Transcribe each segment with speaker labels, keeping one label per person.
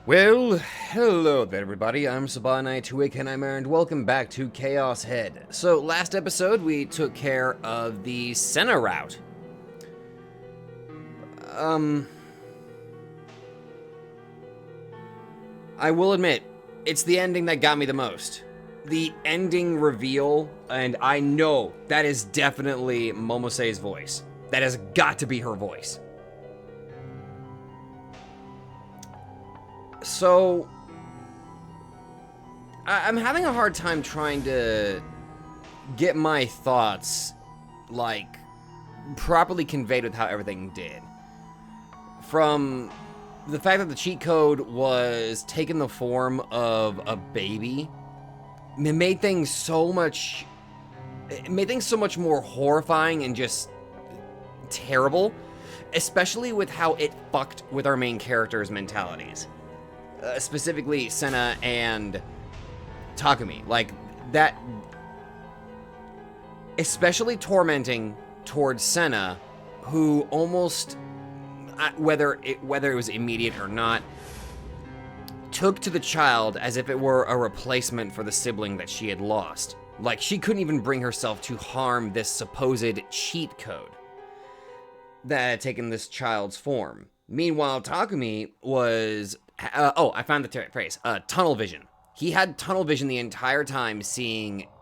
Speaker 1: Well, hello there everybody, I'm Sabanai2ik and I'm and welcome back to Chaos Head. So, last episode we took care of the Senna route. I will admit, it's the ending that got me the most. The ending reveal, and I know that is definitely Momose's voice. That has got to be her voice. So, I'm having a hard time trying to get my thoughts, like, properly conveyed with how everything did. From the fact that the cheat code was taking the form of a baby, it made things so much more horrifying and just terrible, especially with how it fucked with our main characters' mentalities. Specifically Senna and Takumi. Like, that, especially tormenting towards Senna, who almost, whether it was immediate or not, took to the child as if it were a replacement for the sibling that she had lost. Like, she couldn't even bring herself to harm this supposed cheat code that had taken this child's form. Meanwhile, Takumi was, I found the phrase, tunnel vision. He had tunnel vision the entire time,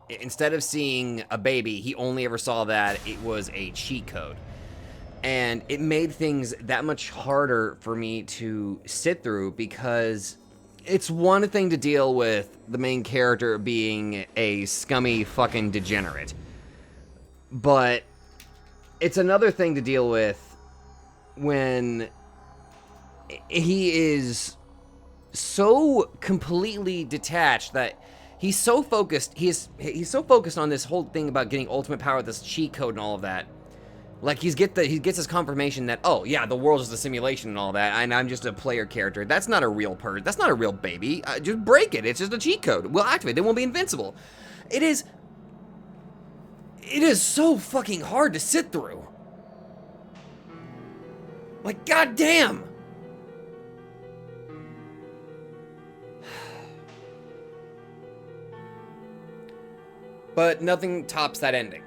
Speaker 1: instead of seeing a baby, he only ever saw that it was a cheat code. And it made things that much harder for me to sit through, because it's one thing to deal with the main character being a scummy fucking degenerate, but it's another thing to deal with when he is so completely detached that he's so focused. He's so focused on this whole thing about getting ultimate power with this cheat code and all of that. Like, he gets his confirmation that, oh yeah, the world is a simulation and all that, and I'm just a player character. That's not a real person. That's not a real baby. Just break it. It's just a cheat code. We'll activate. They won't be invincible. It is so fucking hard to sit through. Like, goddamn. But nothing tops that ending.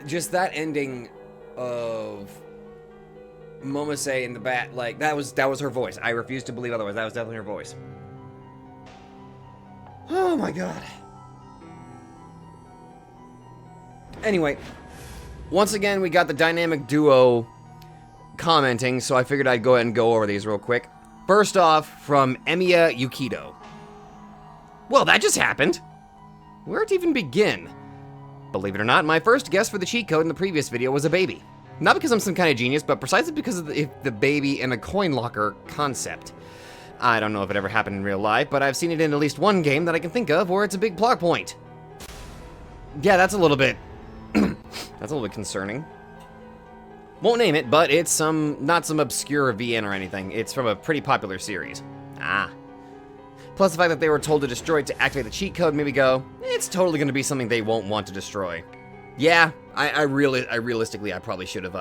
Speaker 1: Just that ending of Momose in the bat, like, that was her voice. I refuse to believe otherwise. That was definitely her voice. Oh my god. Anyway, once again, we got the dynamic duo commenting, so I figured I'd go ahead and go over these real quick. First off, from Emiya Yukido. Well, that just happened. Where to even begin? Believe it or not, my first guess for the cheat code in the previous video was a baby. Not because I'm some kind of genius, but precisely because of the baby in a coin locker concept. I don't know if it ever happened in real life, but I've seen it in at least one game that I can think of where it's a big plot point. Yeah, that's a little bit... that's a little bit concerning. Won't name it, but it's not some obscure VN or anything. It's from a pretty popular series. Ah. Plus the fact that they were told to destroy it to activate the cheat code made me go, it's totally going to be something they won't want to destroy. Yeah, I realistically, I probably should have,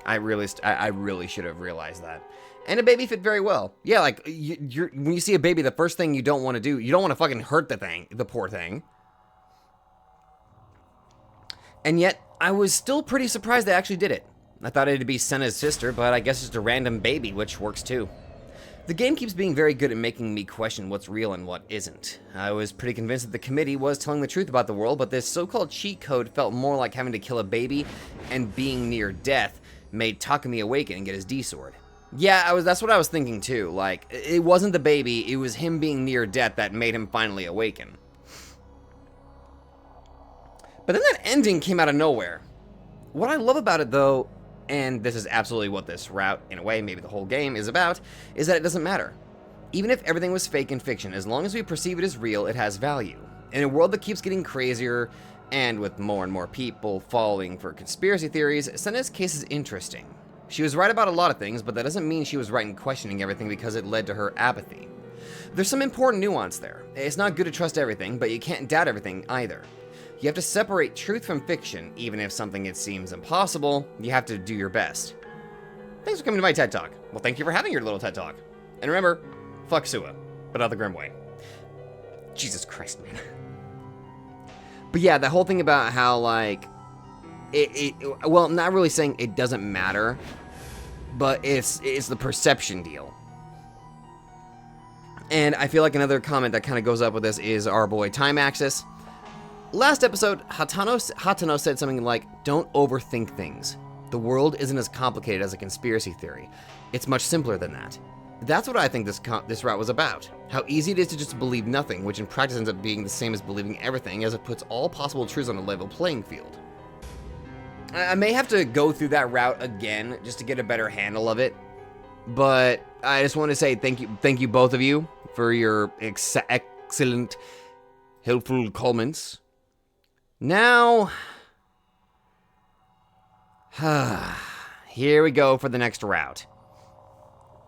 Speaker 1: I really should have realized that. And a baby fit very well. Yeah, like, when you see a baby, the first thing you don't want to do, you don't want to fucking hurt the poor thing. And yet, I was still pretty surprised they actually did it. I thought it'd be Senna's sister, but I guess it's a random baby, which works too. The game keeps being very good at making me question what's real and what isn't. I was pretty convinced that the committee was telling the truth about the world, but this so-called cheat code felt more like having to kill a baby, and being near death made Takumi awaken and get his D-sword. Yeah, that's what I was thinking too. Like, it wasn't the baby, it was him being near death that made him finally awaken. But then that ending came out of nowhere. What I love about it though, and this is absolutely what this route, in a way, maybe the whole game is about, is that it doesn't matter. Even if everything was fake and fiction, as long as we perceive it as real, it has value. In a world that keeps getting crazier, and with more and more people falling for conspiracy theories, Senna's case is interesting. She was right about a lot of things, but that doesn't mean she was right in questioning everything because it led to her apathy. There's some important nuance there. It's not good to trust everything, but you can't doubt everything either. You have to separate truth from fiction. Even if something it seems impossible, you have to do your best. Thanks for coming to my TED Talk. Well, thank you for having your little TED Talk. And remember, Fuck Sua, but not the grim way. Jesus Christ, man. But yeah, the whole thing about how, like, well, not really saying it doesn't matter, but it's the perception deal. And I feel like another comment that kind of goes up with this is our boy Time Axis. Last episode, Hatano said something like, don't overthink things. The world isn't as complicated as a conspiracy theory. It's much simpler than that. That's what I think this route was about. How easy it is to just believe nothing, which in practice ends up being the same as believing everything, as it puts all possible truths on a level playing field. I may have to go through that route again just to get a better handle of it, but I just want to say thank you both of you for your excellent, helpful comments. Now, here we go for the next route.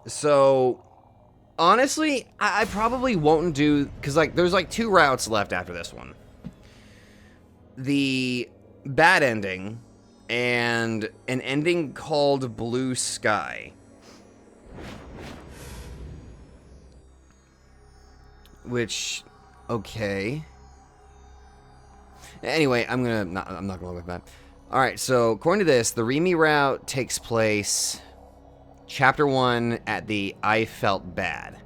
Speaker 1: So, honestly, I probably won't do, because like there's like 2 routes left after this one. The bad ending and an ending called Blue Sky. Which, okay. Anyway, I'm not gonna look at that. Alright, so according to this, the Rimi route takes place Chapter 1 at the I Felt Bad.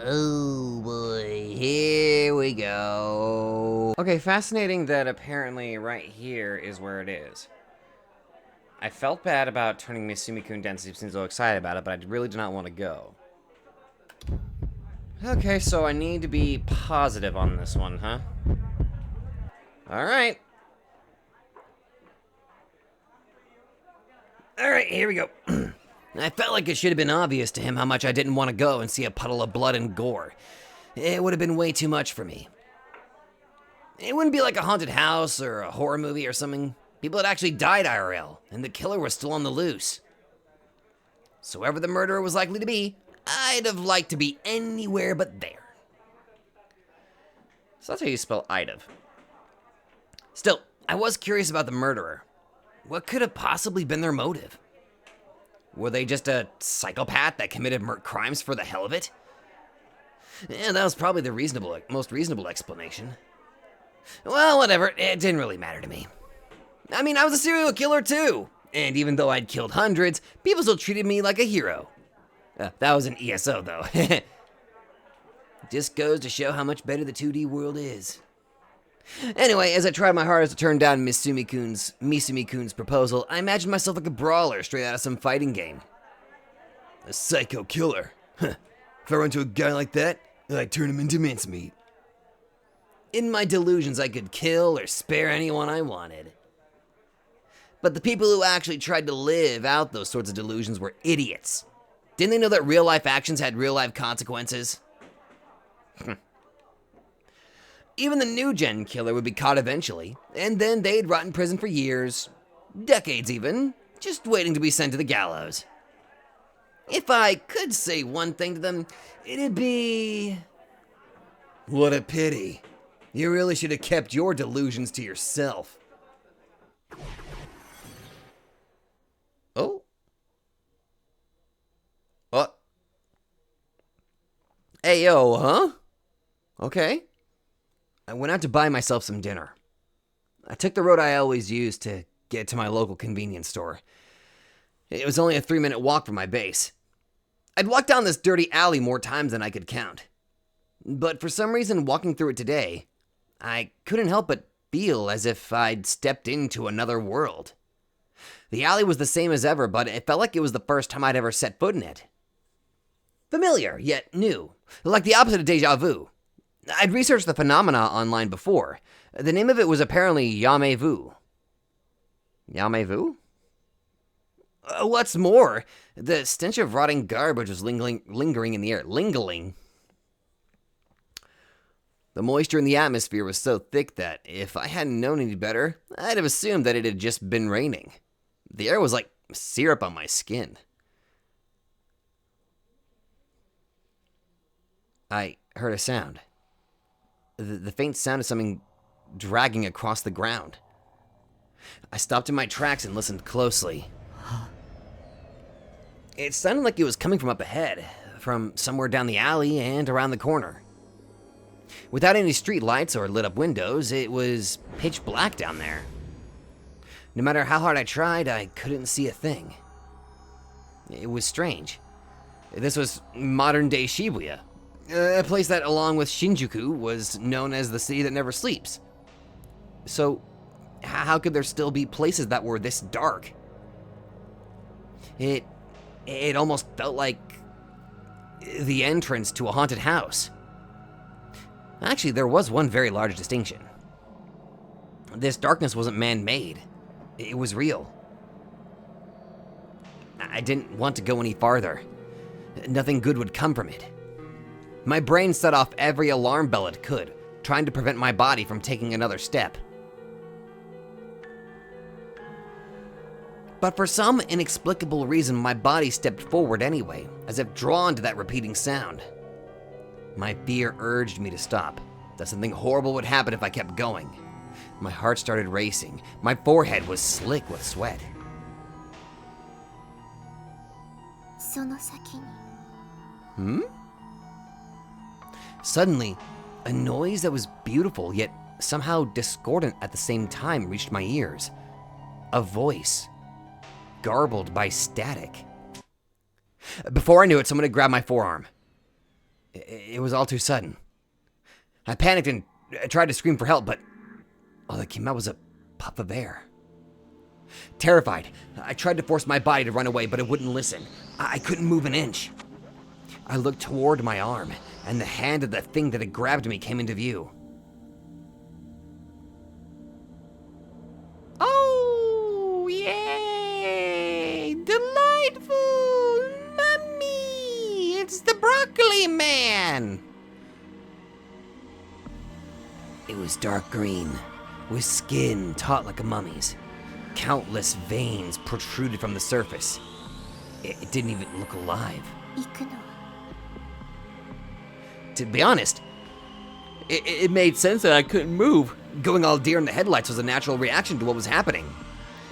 Speaker 1: Oh boy, here we go. Okay, fascinating that apparently right here is where it is. I felt bad about turning Misumi-kun down since he seems so excited about it, but I really do not want to go. Okay, so I need to be positive on this one, huh? Alright. Alright, here we go. I felt like it should have been obvious to him how much I didn't want to go and see a puddle of blood and gore. It would have been way too much for me. It wouldn't be like a haunted house or a horror movie or something. People had actually died IRL, and the killer was still on the loose. So whoever the murderer was likely to be, I'd have liked to be anywhere but there. So that's how you spell I'd have. Still, I was curious about the murderer. What could have possibly been their motive? Were they just a psychopath that committed crimes for the hell of it? Yeah, that was probably the most reasonable explanation. Well, whatever, it didn't really matter to me. I mean, I was a serial killer too, and even though I'd killed hundreds, people still treated me like a hero. That was an ESO though. Just goes to show how much better the 2D world is. Anyway, as I tried my hardest to turn down Misumi-kun's proposal, I imagined myself like a brawler straight out of some fighting game. A psycho killer. Huh. If I run into a guy like that, I'd turn him into mincemeat. In my delusions, I could kill or spare anyone I wanted. But the people who actually tried to live out those sorts of delusions were idiots. Didn't they know that real-life actions had real-life consequences? Even the new-gen killer would be caught eventually, and then they'd rot in prison for years, decades even, just waiting to be sent to the gallows. If I could say one thing to them, it'd be... What a pity. You really should have kept your delusions to yourself. Oh? What? Ayo, huh? Okay. I went out to buy myself some dinner. I took the road I always use to get to my local convenience store. It was only a 3-minute walk from my base. I'd walked down this dirty alley more times than I could count. But for some reason, walking through it today, I couldn't help but feel as if I'd stepped into another world. The alley was the same as ever, but it felt like it was the first time I'd ever set foot in it. Familiar, yet new. Like the opposite of deja vu. I'd researched the phenomena online before. The name of it was apparently Yame-vu. Yame-vu? What's more, the stench of rotting garbage was lingering in the air. Lingling. The moisture in the atmosphere was so thick that, if I hadn't known any better, I'd have assumed that it had just been raining. The air was like syrup on my skin. I heard a sound. The faint sound of something dragging across the ground. I stopped in my tracks and listened closely. It sounded like it was coming from up ahead, from somewhere down the alley and around the corner. Without any street lights or lit up windows, it was pitch black down there. No matter how hard I tried, I couldn't see a thing. It was strange. This was modern-day Shibuya, a place that, along with Shinjuku, was known as the city that never sleeps. So, how could there still be places that were this dark? It almost felt like the entrance to a haunted house. Actually, there was one very large distinction. This darkness wasn't man-made. It was real. I didn't want to go any farther. Nothing good would come from it. My brain set off every alarm bell it could, trying to prevent my body from taking another step. But for some inexplicable reason, my body stepped forward anyway, as if drawn to that repeating sound. My fear urged me to stop, that something horrible would happen if I kept going. My heart started racing. My forehead was slick with sweat. Suddenly, a noise that was beautiful yet somehow discordant at the same time reached my ears. A voice, garbled by static. Before I knew it, someone had grabbed my forearm. It was all too sudden. I panicked and tried to scream for help, but all that came out was a puff of air. Terrified, I tried to force my body to run away, but it wouldn't listen. I couldn't move an inch. I looked toward my arm, and the hand of the thing that had grabbed me came into view. Oh, yay! Delightful! Mummy! It's the broccoli man! It was dark green, with skin taut like a mummy's. Countless veins protruded from the surface. It didn't even look alive. To be honest, it made sense that I couldn't move. Going all deer in the headlights was a natural reaction to what was happening.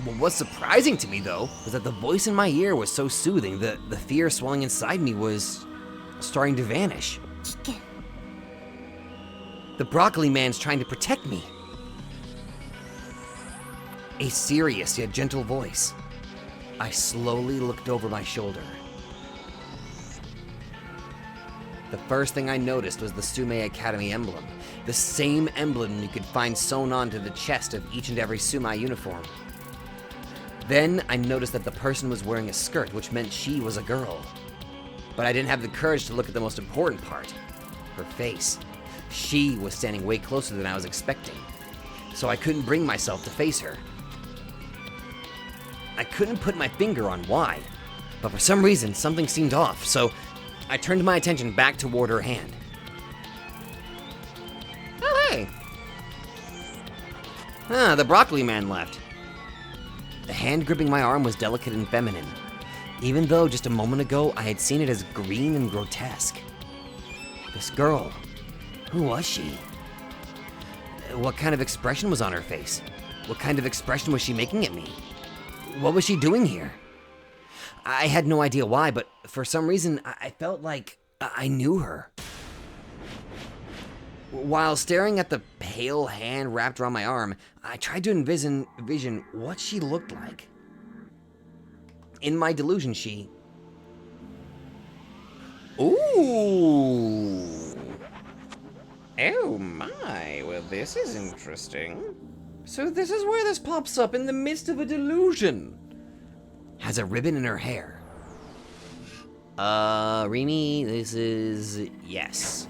Speaker 1: What was surprising to me, though, was that the voice in my ear was so soothing that the fear swelling inside me was starting to vanish. The broccoli man's trying to protect me. A serious yet gentle voice. I slowly looked over my shoulder. The first thing I noticed was the Sume Academy emblem, the same emblem you could find sewn onto the chest of each and every Sume uniform. Then I noticed that the person was wearing a skirt, which meant she was a girl. But I didn't have the courage to look at the most important part, her face. She was standing way closer than I was expecting, so I couldn't bring myself to face her. I couldn't put my finger on why, but for some reason something seemed off, so I turned my attention back toward her hand. Oh, hey! The broccoli man left. The hand gripping my arm was delicate and feminine, even though just a moment ago I had seen it as green and grotesque. This girl, who was she? What kind of expression was on her face? What kind of expression was she making at me? What was she doing here? I had no idea why, but for some reason, I felt like I knew her. While staring at the pale hand wrapped around my arm, I tried to envision what she looked like. In my delusion, she... Ooh! Oh my, well this is interesting. So this is where this pops up in the midst of a delusion. Has a ribbon in her hair. Rimi, this is... yes.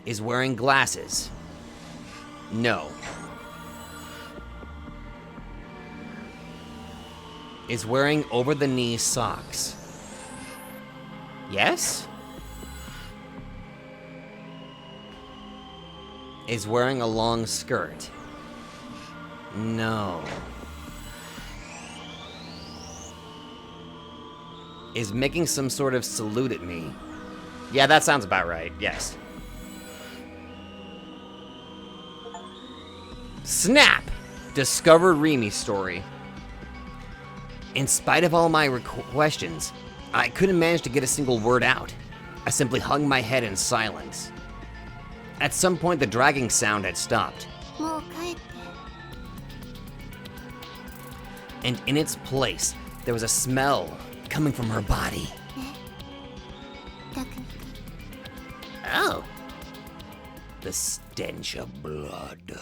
Speaker 1: Is wearing glasses. No. Is wearing over-the-knee socks. Yes? Is wearing a long skirt. No. Is making some sort of salute at me. Yeah, that sounds about right, yes. Snap! Discovered Rimi's story. In spite of all my questions, I couldn't manage to get a single word out. I simply hung my head in silence. At some point, the dragging sound had stopped. And in its place, there was a smell coming from her body. Oh. The stench of blood.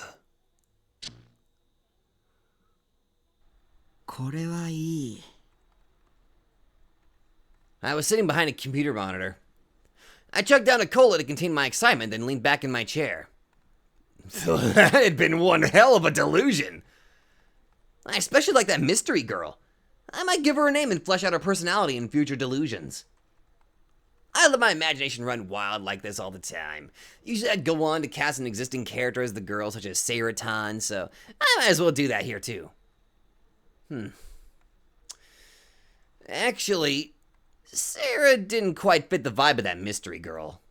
Speaker 1: I was sitting behind a computer monitor. I chugged down a cola to contain my excitement, then leaned back in my chair. That had been one hell of a delusion. I especially like that mystery girl. I might give her a name and flesh out her personality in future delusions. I let my imagination run wild like this all the time. Usually I'd go on to cast an existing character as the girl, such as Seiratan, so I might as well do that here too. Actually, Sarah didn't quite fit the vibe of that mystery girl.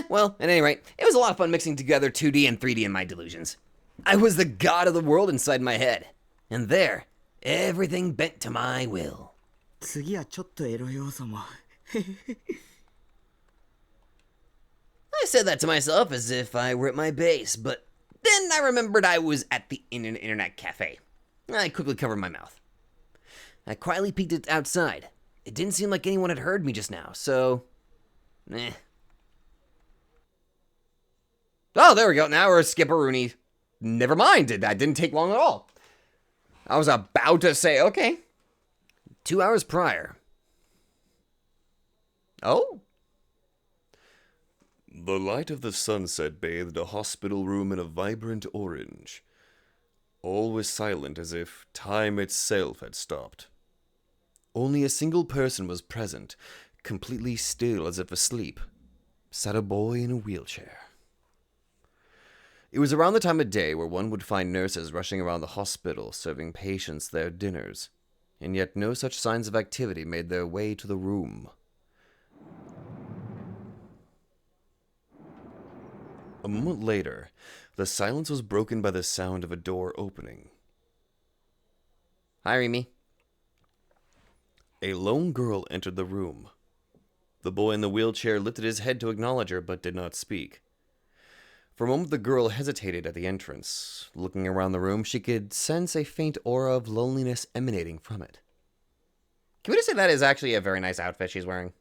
Speaker 1: Well, at any rate, it was a lot of fun mixing together 2D and 3D in my delusions. I was the god of the world inside my head. And there, everything bent to my will. I said that to myself as if I were at my base, but then I remembered I was at the internet cafe. I quickly covered my mouth. I quietly peeked outside. It didn't seem like anyone had heard me just now, so... Oh, there we go. Now we're skipperoonie. Never mind. That didn't take long at all. I was about to say, okay. 2 hours prior. Oh?
Speaker 2: The light of the sunset bathed a hospital room in a vibrant orange. All was silent as if time itself had stopped. Only a single person was present, completely still as if asleep. Sat a boy in a wheelchair. It was around the time of day where one would find nurses rushing around the hospital serving patients their dinners, and yet no such signs of activity made their way to the room. A moment later, the silence was broken by the sound of a door opening.
Speaker 1: Hi, Rimi.
Speaker 2: A lone girl entered the room. The boy in the wheelchair lifted his head to acknowledge her, but did not speak. For a moment, the girl hesitated at the entrance. Looking around the room, she could sense a faint aura of loneliness emanating from it.
Speaker 1: Can we just say that is actually a very nice outfit she's wearing?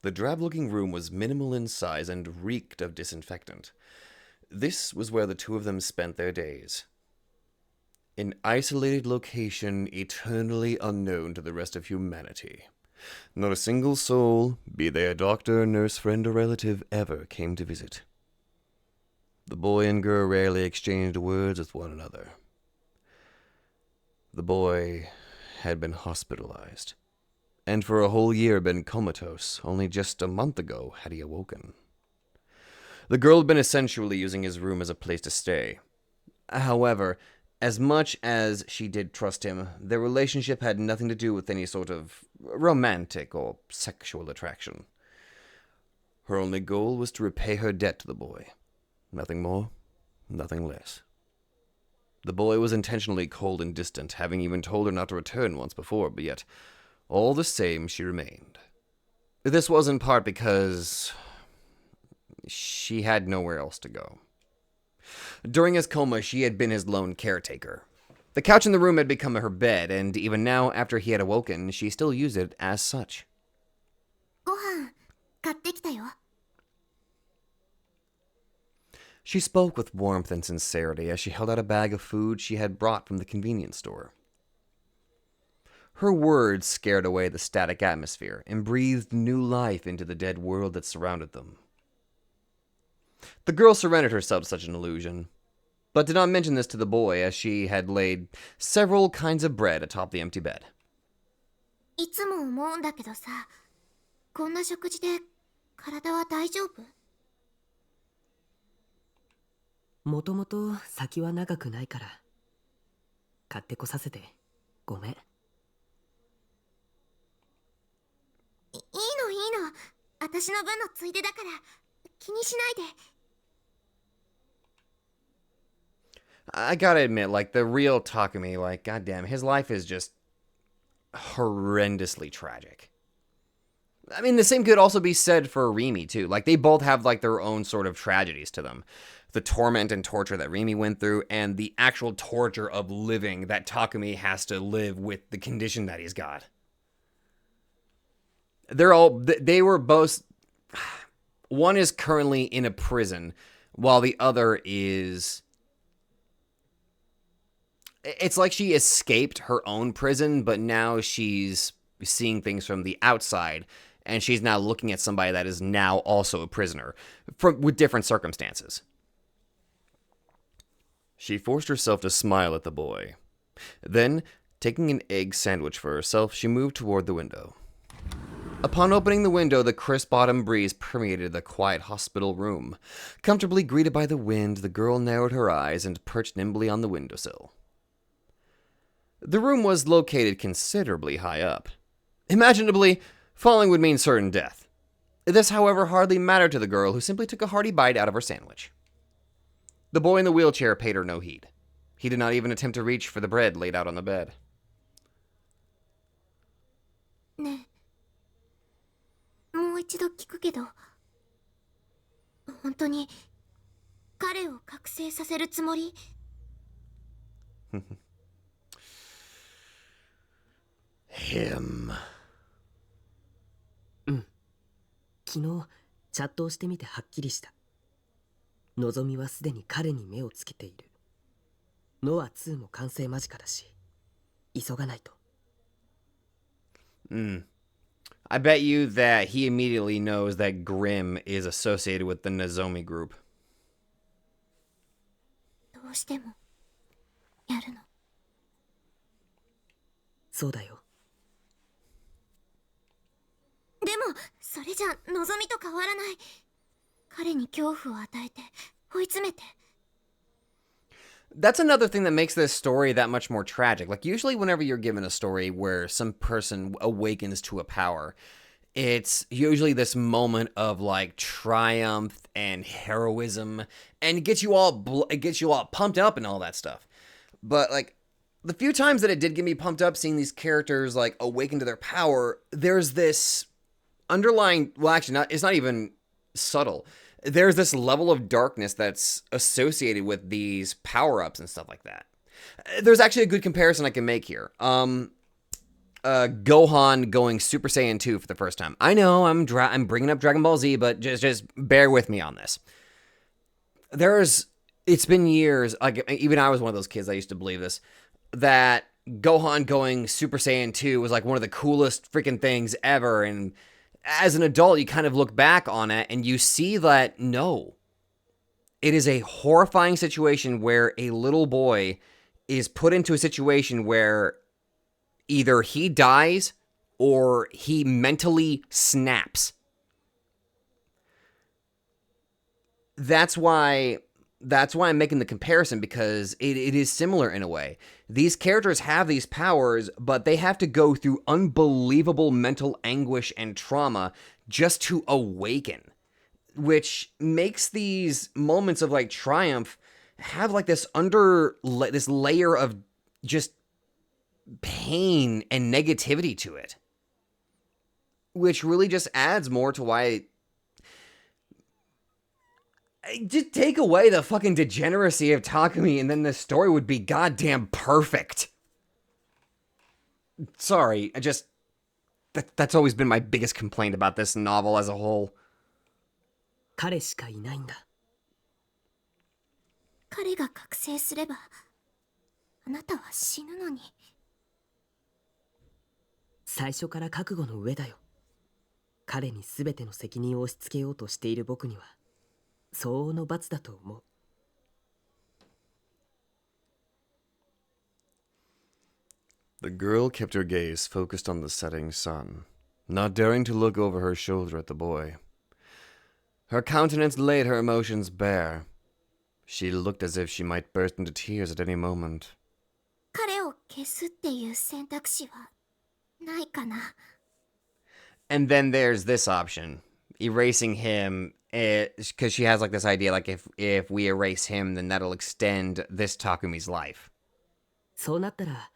Speaker 2: The drab-looking room was minimal in size and reeked of disinfectant. This was where the two of them spent their days. An isolated location eternally unknown to the rest of humanity. Not a single soul, be they a doctor, nurse, friend, or relative, ever came to visit. The boy and girl rarely exchanged words with one another. The boy had been hospitalized, and for a whole year been comatose. Only just a month ago had he awoken. The girl had been essentially using his room as a place to stay. However, as much as she did trust him, their relationship had nothing to do with any sort of romantic or sexual attraction. Her only goal was to repay her debt to the boy. Nothing more, nothing less. The boy was intentionally cold and distant, having even told her not to return once before, but yet, all the same, she remained. This was in part because she had nowhere else to go. During his coma, she had been his lone caretaker. The couch in the room had become her bed, and even now, after he had awoken, she still used it as such. She spoke with warmth and sincerity as she held out a bag of food she had brought from the convenience store. Her words scared away the static atmosphere and breathed new life into the dead world that surrounded them. The girl surrendered herself to such an illusion, but did not mention this to the boy as she had laid several kinds of bread atop the empty bed.
Speaker 3: いつも思うんだけどさ、こんな食事で体は大丈夫？
Speaker 4: もともと先は長くないから買ってこさせてごめん。い
Speaker 3: いの私の分のついでだから気にしないで。
Speaker 1: I gotta admit, like, the real Takumi, like, goddamn, his life is just horrendously tragic. I mean, the same could also be said for Rimi, too. Like, they both have, like, their own sort of tragedies to them. The torment and torture that Rimi went through, and the actual torture of living that Takumi has to live with the condition that he's got. They were both... One is currently in a prison, while the other is... It's like she escaped her own prison, but now she's seeing things from the outside, and she's now looking at somebody that is now also a prisoner, with different circumstances.
Speaker 2: She forced herself to smile at the boy. Then, taking an egg sandwich for herself, she moved toward the window. Upon opening the window, the crisp autumn breeze permeated the quiet hospital room. Comfortably greeted by the wind, the girl narrowed her eyes and perched nimbly on the windowsill. The room was located considerably high up. Imaginably, falling would mean certain death. This, however, hardly mattered to the girl, who simply took a hearty bite out of her sandwich. The boy in the wheelchair paid her no heed. He did not even attempt to reach for the bread laid out on the bed.
Speaker 3: ねえ、もう一度聞くけど、本当に彼を覚醒させるつもり？
Speaker 2: Him.
Speaker 4: 昨日チャットをしてみてはっきりした。のぞみはすでに彼に目をつけている。ノア2も完成間近だし、急がないと。
Speaker 1: I bet you that he immediately knows that Grimm is associated with the Nozomi group.
Speaker 3: どうしてもやるの？
Speaker 4: そうだよ。
Speaker 3: でもそれじゃのぞみと変わらない。彼に恐怖を与えて追い詰めて。
Speaker 1: That's another thing that makes this story that much more tragic. Like, usually whenever you're given a story where some person awakens to a power, it's usually this moment of, like, triumph and heroism, and it gets you all pumped up and all that stuff. But, like, the few times that it did get me pumped up seeing these characters, like, awaken to their power, there's this underlying... Well, actually, it's not even subtle. There's this level of darkness that's associated with these power-ups and stuff like that. There's actually a good comparison I can make here. Gohan going Super Saiyan 2 for the first time. I know I'm bringing up Dragon Ball Z, but just bear with me on this. It's been years, like, even I was one of those kids that used to believe this, that Gohan going Super Saiyan 2 was like one of the coolest freaking things ever, and as an adult, you kind of look back on it and you see that, no. It is a horrifying situation where a little boy is put into a situation where either he dies or he mentally snaps. That's why I'm making the comparison, because it is similar in a way. These characters have these powers, but they have to go through unbelievable mental anguish and trauma just to awaken, which makes these moments of, like, triumph have, like, this layer of just pain and negativity to it, which really just adds more to why... Just take away the fucking degeneracy of Takumi, and then the story would be goddamn perfect. Sorry, that's always been my biggest complaint about this novel as a whole.
Speaker 4: 彼しかいないんだ。
Speaker 3: 彼が覚醒すればあなたは死ぬのに。
Speaker 4: 最初から覚悟の上だよ。彼に全ての責任を押し付けようとしている僕には相応の罰だと思う。
Speaker 2: The girl kept her gaze focused on the setting sun, not daring to look over her shoulder at the boy. Her countenance laid her emotions bare. She looked as if she might burst into tears at any moment.
Speaker 3: 彼を消すっていう選択肢はないかな。
Speaker 1: And then there's this option, erasing him because she has like this idea, like if we erase him, then that'll extend this Takumi's life.
Speaker 4: そうなったら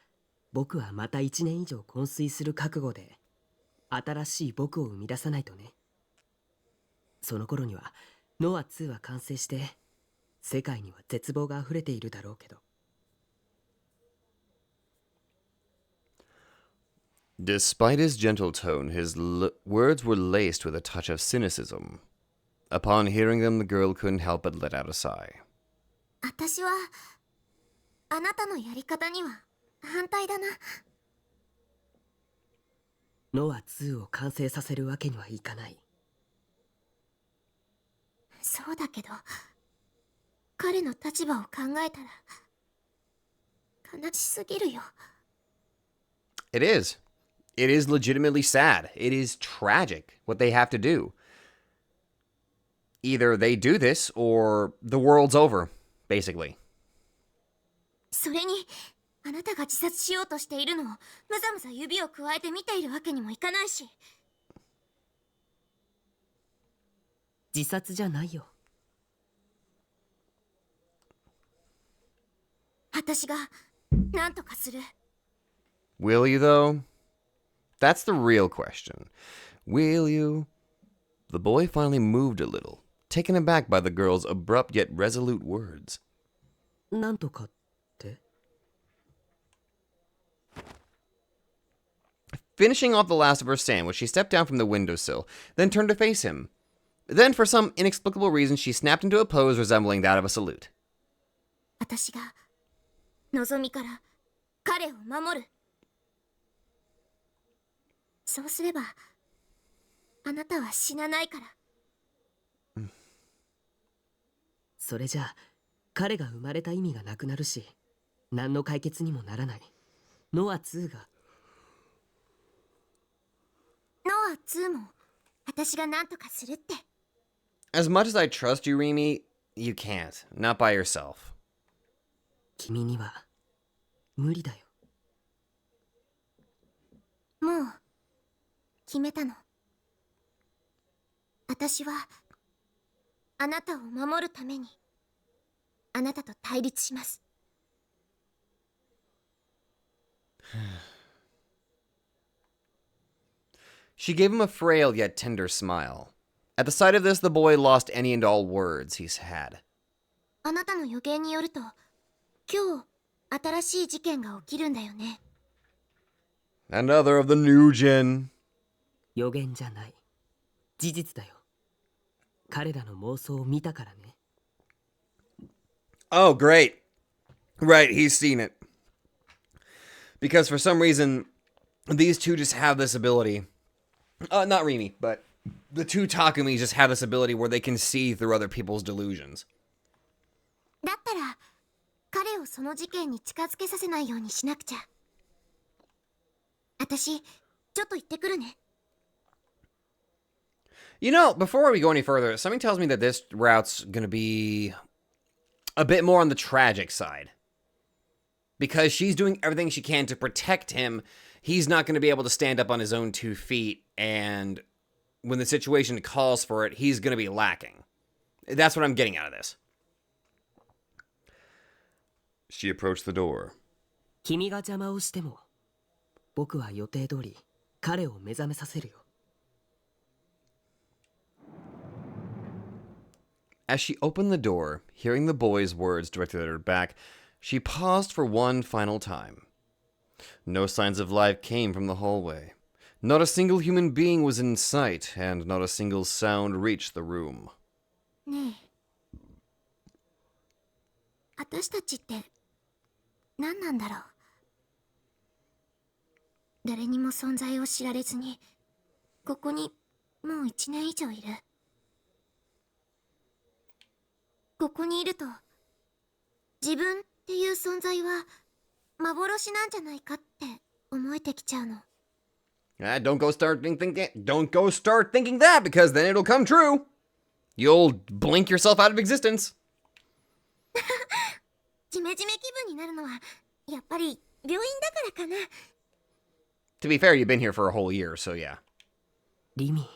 Speaker 4: 僕はまた1年以上昏睡する覚悟で新しい僕を生み出さないとね。その頃にはノア2は完成して世界には絶望が溢れているだろうけど。
Speaker 2: Despite his gentle tone, his words were laced with a touch of cynicism. Upon hearing them, the girl couldn't help but let out a sigh.
Speaker 3: 私はあなたのやり方には反対だな。
Speaker 4: ノア2を完成させるわけにはいかない。
Speaker 3: そうだけど、彼の立場を考えたら悲しすぎるよ。
Speaker 1: It is. It is legitimately sad. It is tragic what they have to do. Either they do this or the world's over, basically.
Speaker 3: それに、あなたが自殺しようとしているのをむざむざ指をくわえて見ているわけにもいかないし。
Speaker 4: 自殺じゃないよ。
Speaker 3: 私が何とかする。
Speaker 2: Will you, though? That's the real question. Will you? The boy finally moved a little, taken aback by the girl's abrupt yet resolute words.
Speaker 4: なんとかって？
Speaker 1: Finishing off the last of her sandwich, she stepped down from the windowsill, then turned to face him. Then, for some inexplicable reason, she snapped into a pose resembling that of a salute.
Speaker 3: 私が望みから彼を守る。そうすればあなたは死なないから。
Speaker 4: それじゃあ彼が生まれた意味がなくなるし、何の解決にもならない。ノア2が。
Speaker 3: ノア2も私が何とかするって。
Speaker 1: As much as I trust you, Rimi, you can't. Not by yourself.
Speaker 4: 君には無理だよ。
Speaker 3: もう決めたの。私はあなたを守るためにあなたと対立します。
Speaker 1: She gave him a frail yet tender smile. At the sight of this, the boy lost any and all words he's had.
Speaker 3: あなたの予言によると、今日新しい事件が起きるんだよね。
Speaker 2: Another of the new gen.
Speaker 4: 予言じゃない。事実だよ。彼らの妄想を見たからね。
Speaker 1: Oh, great. Right, he's seen it. Because for some reason, these two just have this ability. Not Rimi, but the two Takumis just have this ability where they can see through other people's delusions.
Speaker 3: だったら、彼をその事件に近づけさせないようにしなくちゃ。私、ちょっと行ってくるね。
Speaker 1: You know, before we go any further, something tells me that this route's gonna be a bit more on the tragic side. Because she's doing everything she can to protect him, he's not gonna be able to stand up on his own 2 feet, and when the situation calls for it, he's gonna be lacking. That's what I'm getting out of this.
Speaker 2: She approached the door.
Speaker 4: 君が邪魔をしても、僕は予定通り彼を目覚めさせるよ。
Speaker 2: As she opened the door, hearing the boy's words directed at her back, she paused for one final time. No signs of life came from the hallway. Not a single human being was in sight, and not a single sound reached the room.
Speaker 3: ねえ、私たちって何なんだろう。誰にも存在を知られずにここにもう1年以上いる。ここにいると自分っていう存在は幻なんじゃないかって思えてきちゃうの。
Speaker 1: Don't go start thinking that, because then it'll come true. You'll blink yourself out of existence.
Speaker 3: ジメジメ気分になるのはやっぱり病院だからかな。
Speaker 1: To be fair, you've been here for a whole year, so yeah.
Speaker 4: リミ、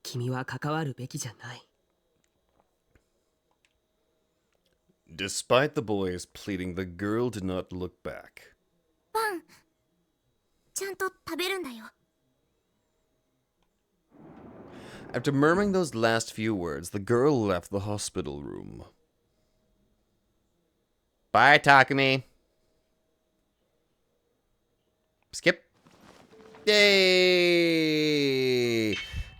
Speaker 4: 君は関わるべきじゃない。
Speaker 2: Despite the boys pleading, the girl did not look back.
Speaker 3: パンちゃんと食べるんだよ。
Speaker 2: After murmuring those last few words, the girl left the hospital room.
Speaker 1: Bye, Takumi. Skip. Yay!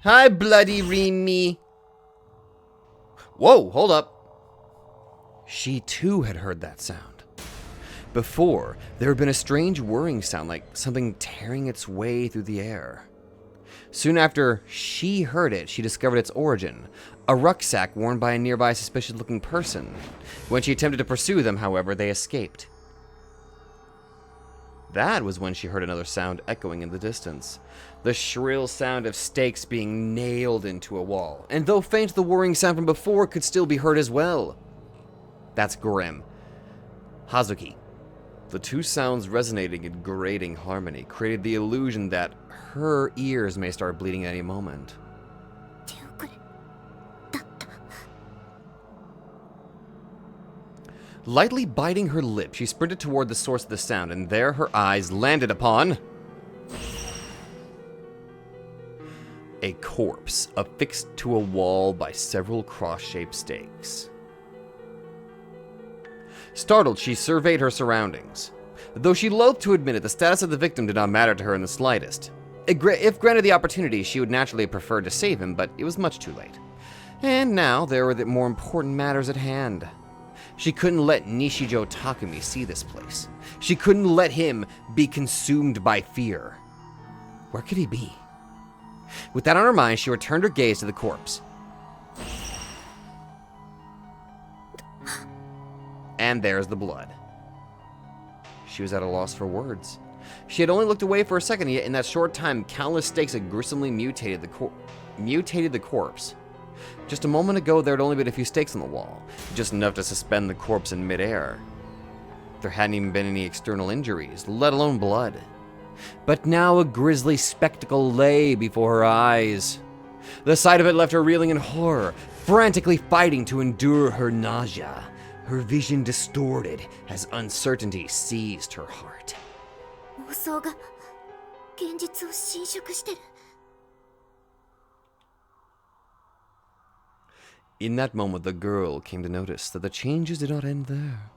Speaker 1: Hi, bloody Rimi. Whoa, hold up.
Speaker 2: She too had heard that sound. Before, there had been a strange whirring sound like something tearing its way through the air. Soon after she heard it, she discovered its origin, a rucksack worn by a nearby suspicious-looking person. When she attempted to pursue them, however, they escaped. That was when she heard another sound echoing in the distance, the shrill sound of stakes being nailed into a wall, and though faint, the whirring sound from before could still be heard as well. That's grim. Hazuki. The two sounds resonating in grating harmony created the illusion that her ears may start bleeding at any moment.
Speaker 3: 手遅れだった。
Speaker 2: Lightly biting her lip, she sprinted toward the source of the sound, and there her eyes landed upon a corpse affixed to a wall by several cross-shaped stakes. Startled, she surveyed her surroundings. Though she loathed to admit it, the status of the victim did not matter to her in the slightest. If granted the opportunity, she would naturally have preferred to save him, but it was much too late. And now there were the more important matters at hand. She couldn't let Nishijo Takumi see this place. She couldn't let him be consumed by fear. Where could he be? With that on her mind, she returned her gaze to the corpse. And there's the blood. She was at a loss for words. She had only looked away for a second, yet in that short time, countless stakes had gruesomely mutated the corpse. Just a moment ago, there had only been a few stakes on the wall, just enough to suspend the corpse in midair. There hadn't even been any external injuries, let alone blood. But now a grisly spectacle lay before her eyes. The sight of it left her reeling in horror, frantically fighting to endure her nausea. Her vision distorted as uncertainty seized her heart.
Speaker 3: 妄想が現実を侵食してる。
Speaker 2: In that moment, the girl came to notice that the changes did not end there.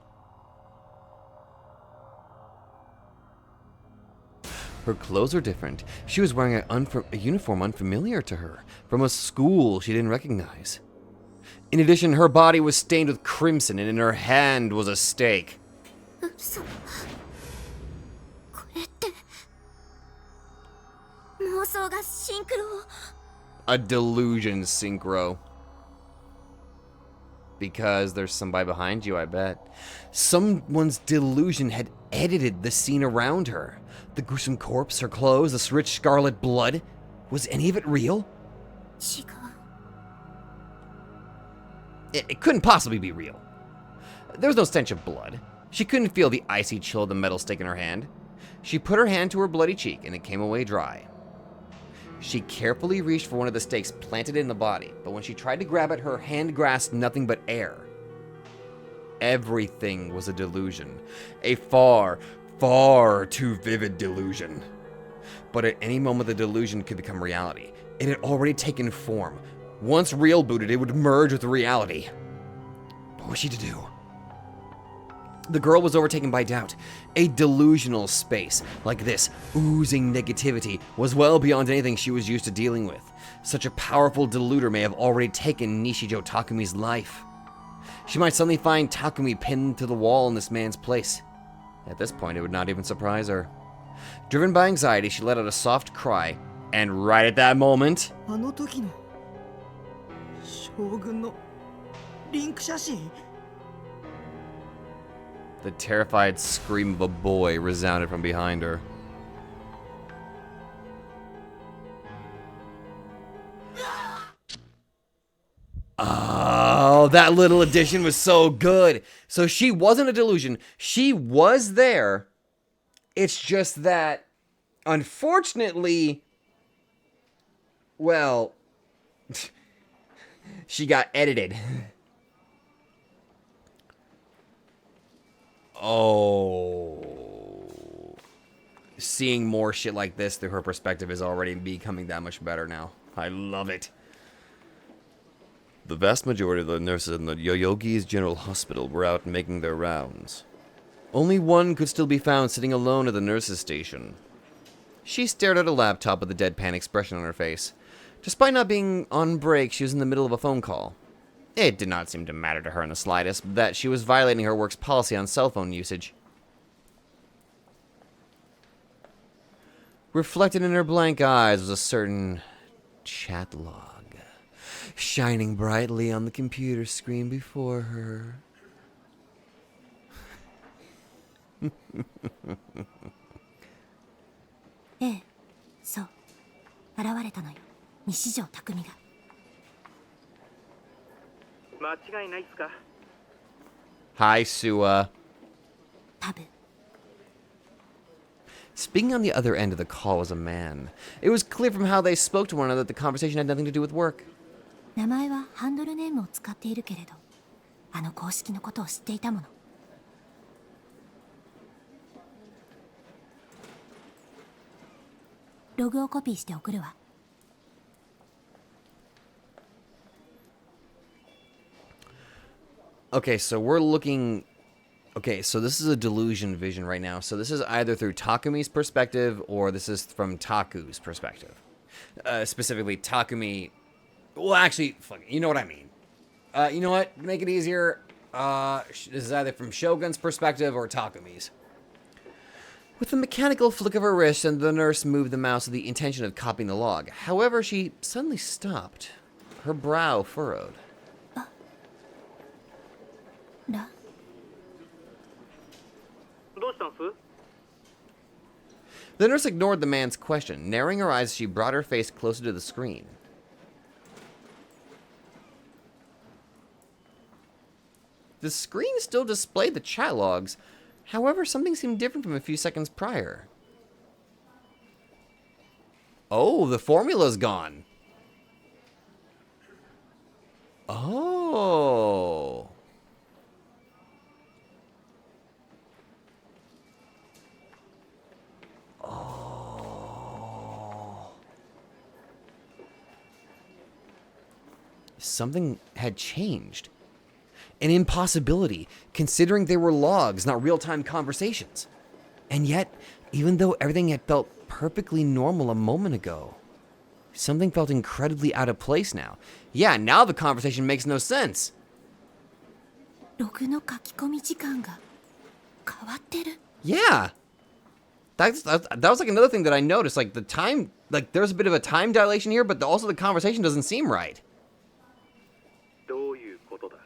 Speaker 2: Her clothes were different. She was wearing a uniform unfamiliar to her, from a school she didn't recognize. In addition, her body was stained with crimson, and in her hand was a stake.
Speaker 3: 嘘。これって妄想がシンクロを。
Speaker 2: A delusion synchro. Because there's somebody behind you, I bet. Someone's delusion had edited the scene around her. The gruesome corpse, her clothes, this rich scarlet blood. Was any of it real?
Speaker 3: 違う。
Speaker 2: It couldn't possibly be real. There was no stench of blood. She couldn't feel the icy chill of the metal stake in her hand. She put her hand to her bloody cheek, and it came away dry. She carefully reached for one of the stakes planted in the body, but when she tried to grab it, her hand grasped nothing but air. Everything was a delusion. A far, far too vivid delusion. But at any moment, the delusion could become reality. It had already taken form. Once real booted, it would merge with reality. What was she to do? The girl was overtaken by doubt. A delusional space like this, oozing negativity, was well beyond anything she was used to dealing with. Such a powerful deluder may have already taken Nishijo Takumi's life. She might suddenly find Takumi pinned to the wall in this man's place. At this point, it would not even surprise her. Driven by anxiety, she let out a soft cry, and right at that moment...
Speaker 5: あの時の将軍のリンク写真
Speaker 2: The terrified scream of a boy resounded from behind her. Oh, that little addition was so good. So she wasn't a delusion. She was there. It's just that, unfortunately, well,
Speaker 1: She got edited. Oh. Seeing more shit like this through her perspective is already becoming that much better now. I love it.
Speaker 2: The vast majority of the nurses in the Yoyogi's General Hospital were out making their rounds. Only one could still be found sitting alone at the nurse's station. She stared at a laptop with a deadpan expression on her face. Despite not being on break, she was in the middle of a phone call. It did not seem to matter to her in the slightest that she was violating her work's policy on cell phone usage. Reflected in her blank eyes was a certain chat log, shining brightly on the computer screen before her.
Speaker 3: ええ、そう。現れたのよ。西条匠が。
Speaker 6: 間違いないっすか？
Speaker 1: Hi, Sua.
Speaker 3: 多分。
Speaker 1: Speaking on the other end of the call was a man. It was clear from how they spoke to one another that the conversation had nothing to do with work.
Speaker 3: 名前はハンドルネームを使っているけれど、あの公式のことを知っていたもの。ログをコピーして送るわ。
Speaker 1: Okay, so we're looking... Okay, so this is a delusion vision right now. So this is either through Takumi's perspective or this is from Taku's perspective. Specifically, Takumi... Well, actually, fuck, you know what I mean. You know what? Make it easier. This is either from Shogun's perspective or Takumi's. With a mechanical flick of her wrist, and the nurse moved the mouse with the intention of copying the log. However, she suddenly stopped. Her brow furrowed.
Speaker 3: ら、
Speaker 6: どうしたんす？
Speaker 1: The nurse ignored the man's question, narrowing her eyes as she brought her face closer to the screen. The screen still displayed the chat logs. However, something seemed different from a few seconds prior. Oh, the formula's gone. Oh. Oh. Something had changed. An impossibility, considering they were logs, not real-time conversations. And yet, even though everything had felt perfectly normal a moment ago, something felt incredibly out of place now. Yeah, now the conversation makes no sense.
Speaker 3: ログの書き込み時間が変わってる。
Speaker 1: Yeah. That was like another thing that I noticed. Like the time, like there's a bit of a time dilation here, but also the conversation doesn't seem right.
Speaker 6: どういうことだ？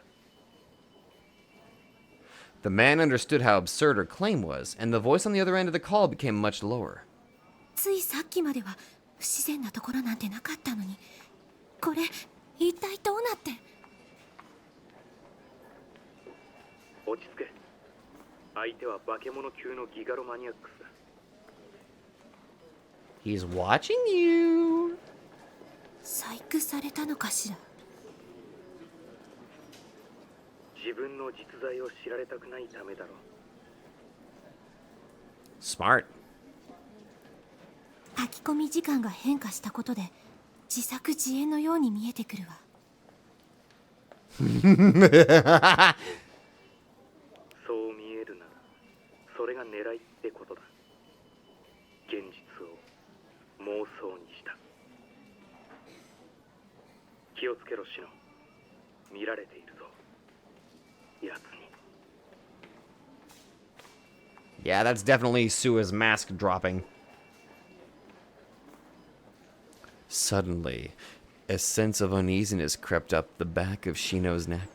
Speaker 1: The man understood how absurd her claim was, and the voice on the other end of the call became much lower.
Speaker 3: ついさっきまでは不自然なところなんてなかったのに、これ一体どうなって。
Speaker 6: 落ち着け。相手は化け物級のギガロマニアックスだ。
Speaker 1: He's watching you.
Speaker 3: 細工されたのかしら。
Speaker 6: 自分の実在を知られたくないためだろう。
Speaker 1: Smart.
Speaker 3: 書き込み時間が変化したことで自作自演のように見えてくるわ。
Speaker 6: そう見えるなら、それが狙いってことだ。現実を妄想にした。気をつけろ、シノ。見られているぞ。
Speaker 1: Yeah, that's definitely Sua's mask dropping.
Speaker 2: Suddenly, a sense of uneasiness crept up the back of Shino's neck.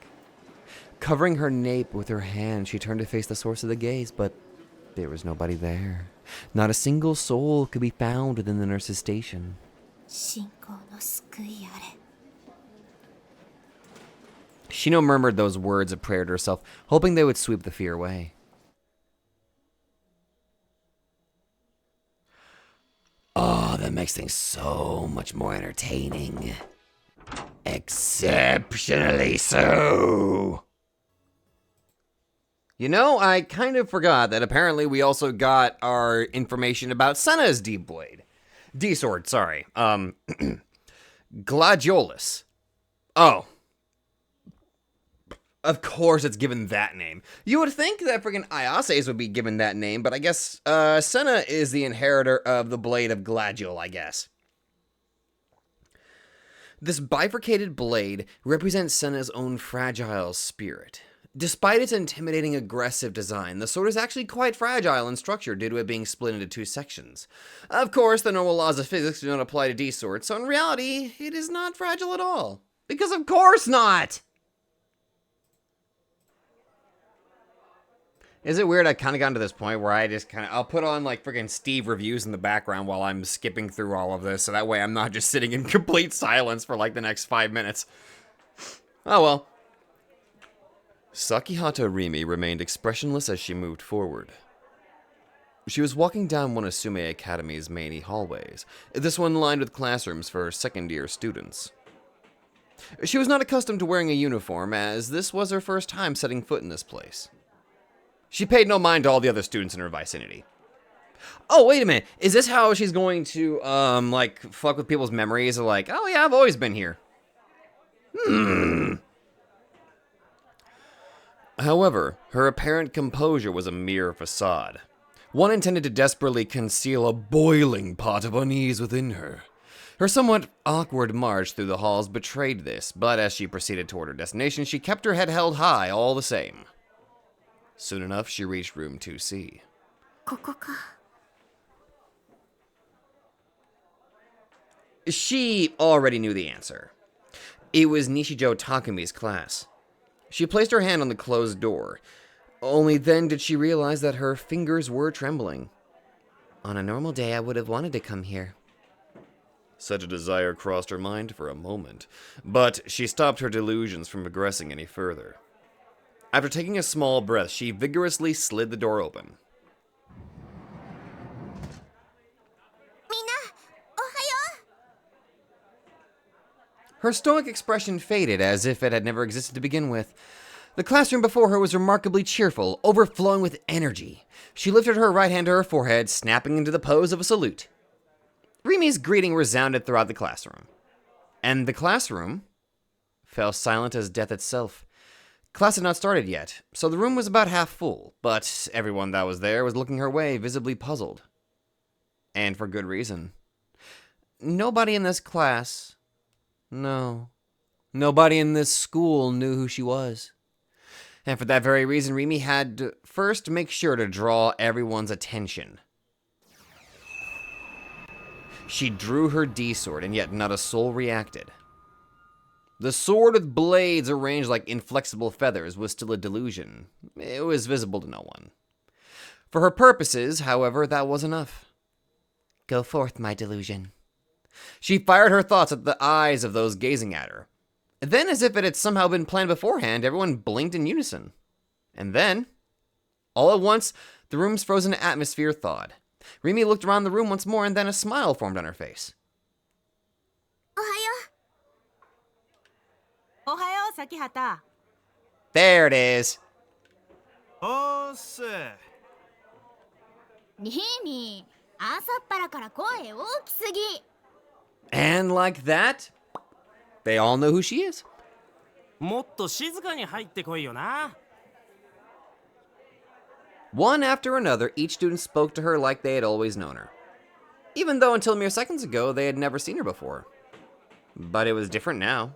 Speaker 1: Covering her nape with her hand, she turned to face the source of the gaze, but there was nobody there. Not a single soul could be found within the nurse's station.
Speaker 3: 信仰の救いあれ。
Speaker 1: Shino murmured those words of prayer to herself, hoping they would sweep the fear away.
Speaker 2: Oh, that makes things so much more entertaining. Exceptionally so.
Speaker 1: You know, I kind of forgot that apparently we also got our information about Senna's D-blade. D-sword, sorry. Gladiolus. Oh. Of course it's given that name. You would think that freaking Ayase's would be given that name, but I guess Senna is the inheritor of the blade of Gladiol, I guess. This bifurcated blade represents Senna's own fragile spirit. Despite its intimidating aggressive design, the sword is actually quite fragile in structure due to it being split into two sections. Of course, the normal laws of physics do not apply to D-swords, so in reality, it is not fragile at all. Because of course not! Is it weird I kind of gotten to this point where I just I'll put on like freaking Steve reviews in the background while I'm skipping through all of this, so that way I'm not just sitting in complete silence for like the next 5 minutes. Oh well.
Speaker 2: Sakihata Rimi remained expressionless as she moved forward. She was walking down one of Sume Academy's main hallways, this one lined with classrooms for second-year students. She was not accustomed to wearing a uniform, as this was her first time setting foot in this place. She paid no mind to all the other students in her vicinity. Oh, wait a minute. Is this how she's going to, like, fuck with people's memories of like, oh yeah, I've always been here? However, her apparent composure was a mere facade, one intended to desperately conceal a boiling pot of unease within her. Her somewhat awkward march through the halls betrayed this, but as she proceeded toward her destination, she kept her head held high all the same. Soon enough, she reached room 2C.
Speaker 3: ここか。
Speaker 1: She already knew the answer. It was Nishijo Takumi's class. She placed her hand on the closed door. Only then did she realize that her fingers were trembling. On a normal day, I would have wanted to come here.
Speaker 2: Such a desire crossed her mind for a moment, but she stopped her delusions from progressing any further. After taking a small breath, she vigorously slid the door open.
Speaker 3: みんな、おはよ
Speaker 1: Her stoic expression faded as if it had never existed to begin with. The classroom before her was remarkably cheerful, overflowing with energy. She lifted her right hand to her forehead, snapping into the pose of a salute. Rimi's greeting resounded throughout the classroom. And the classroom fell silent as death itself. Class had not started yet, so the room was about half full, but everyone that was there was looking her way, visibly puzzled. And for good reason. Nobody in this class, no, nobody in this school knew who she was. And for that very reason, Rimi had to first make sure to draw everyone's attention. She drew her D-sword, and yet not a soul reacted. The sword with blades arranged like inflexible feathers was still a delusion. It was visible to no one. For her purposes, however, that was enough. Go forth, my delusion. She fired her thoughts at the eyes of those gazing at her. Then, as if it had somehow been planned beforehand, everyone blinked in unison. And then, all at once, the room's frozen atmosphere thawed. Rimi looked around the room once more, and then a smile formed on her face.
Speaker 3: う。おはよう。
Speaker 7: おはよう、咲畑。
Speaker 1: There it is.
Speaker 5: おーっす。
Speaker 3: リミ、朝っぱらから声大きすぎ。
Speaker 1: And like that, they all know who she is.
Speaker 7: もっと静かに入ってこいよな。
Speaker 1: One after another, each student spoke to her like they had always known her. Even though until mere seconds ago, they had never seen her before. But it was different now.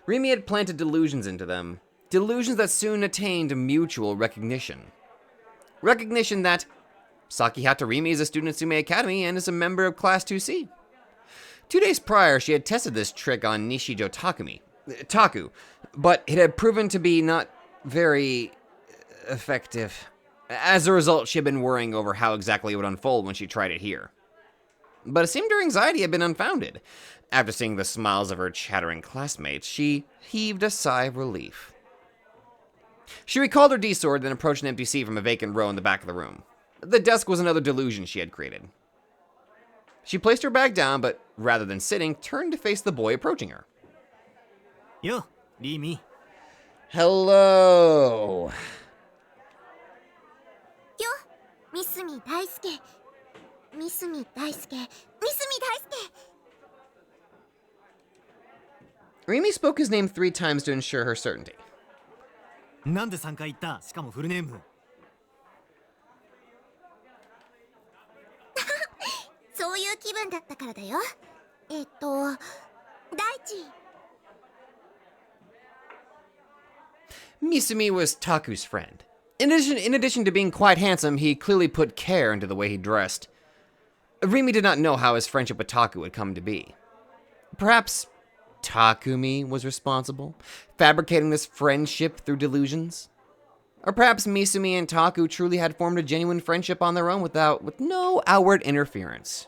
Speaker 1: Rimi had planted delusions into them. Delusions that soon attained mutual recognition. Recognition that Sakihata Rimi is a student at Sume Academy and is a member of Class 2C. 2 days prior, she had tested this trick on Nishijo Taku, but it had proven to be not very effective. As a result, she had been worrying over how exactly it would unfold when she tried it here. But it seemed her anxiety had been unfounded. After seeing the smiles of her chattering classmates, she heaved a sigh of relief. She recalled her D-sword, then approached an empty seat from a vacant row in the back of the room. The desk was another delusion she had created. She placed her bag down, but rather than sitting, turned to face the boy approaching her.
Speaker 5: よ、リミ。
Speaker 1: Hello.
Speaker 3: よ、ミスミ大輔。ミスミ大輔。ミスミ大輔。
Speaker 1: Rimi spoke his name 3 times to ensure her certainty.
Speaker 5: なんで3回言った？しかもフルネーム。
Speaker 3: そういう気分だったからだよ。大地。
Speaker 1: Misumi was Taku's friend. In addition to being quite handsome, he clearly put care into the way he dressed. Rimi did not know how his friendship with Taku would come to be. Perhaps Takumi was responsible, fabricating this friendship through delusions? Or perhaps Misumi and Taku truly had formed a genuine friendship on their own with no outward interference.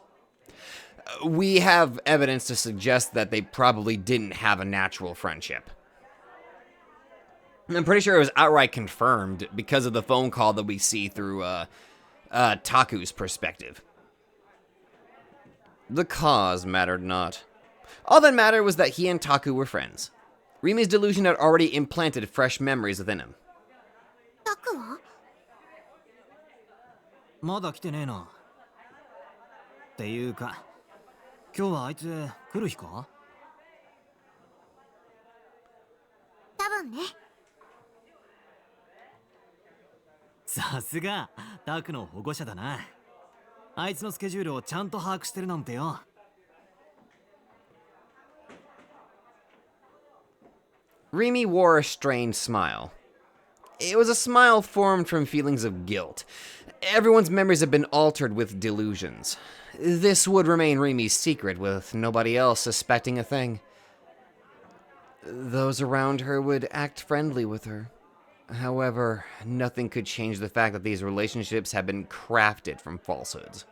Speaker 1: We have evidence to suggest that they probably didn't have a natural friendship. I'm pretty sure it was outright confirmed because of the phone call that we see through Taku's perspective. The cause mattered not. All that mattered was that he and Taku were friends. Rimi's delusion had already implanted fresh memories within him.
Speaker 3: タクは？
Speaker 5: まだ来てねえな。っていうか、今日はあいつ来る日か？
Speaker 3: 多分ね。
Speaker 5: さすがタクの保護者だな。あいつのスケジュールをちゃんと把握してるなんてよ。
Speaker 1: Rimi wore a strained smile. It was a smile formed from feelings of guilt. Everyone's memories had been altered with delusions. This would remain Rimi's secret, with nobody else suspecting a thing. Those around her would act friendly with her. However, nothing could change the fact that these relationships had been crafted from falsehoods.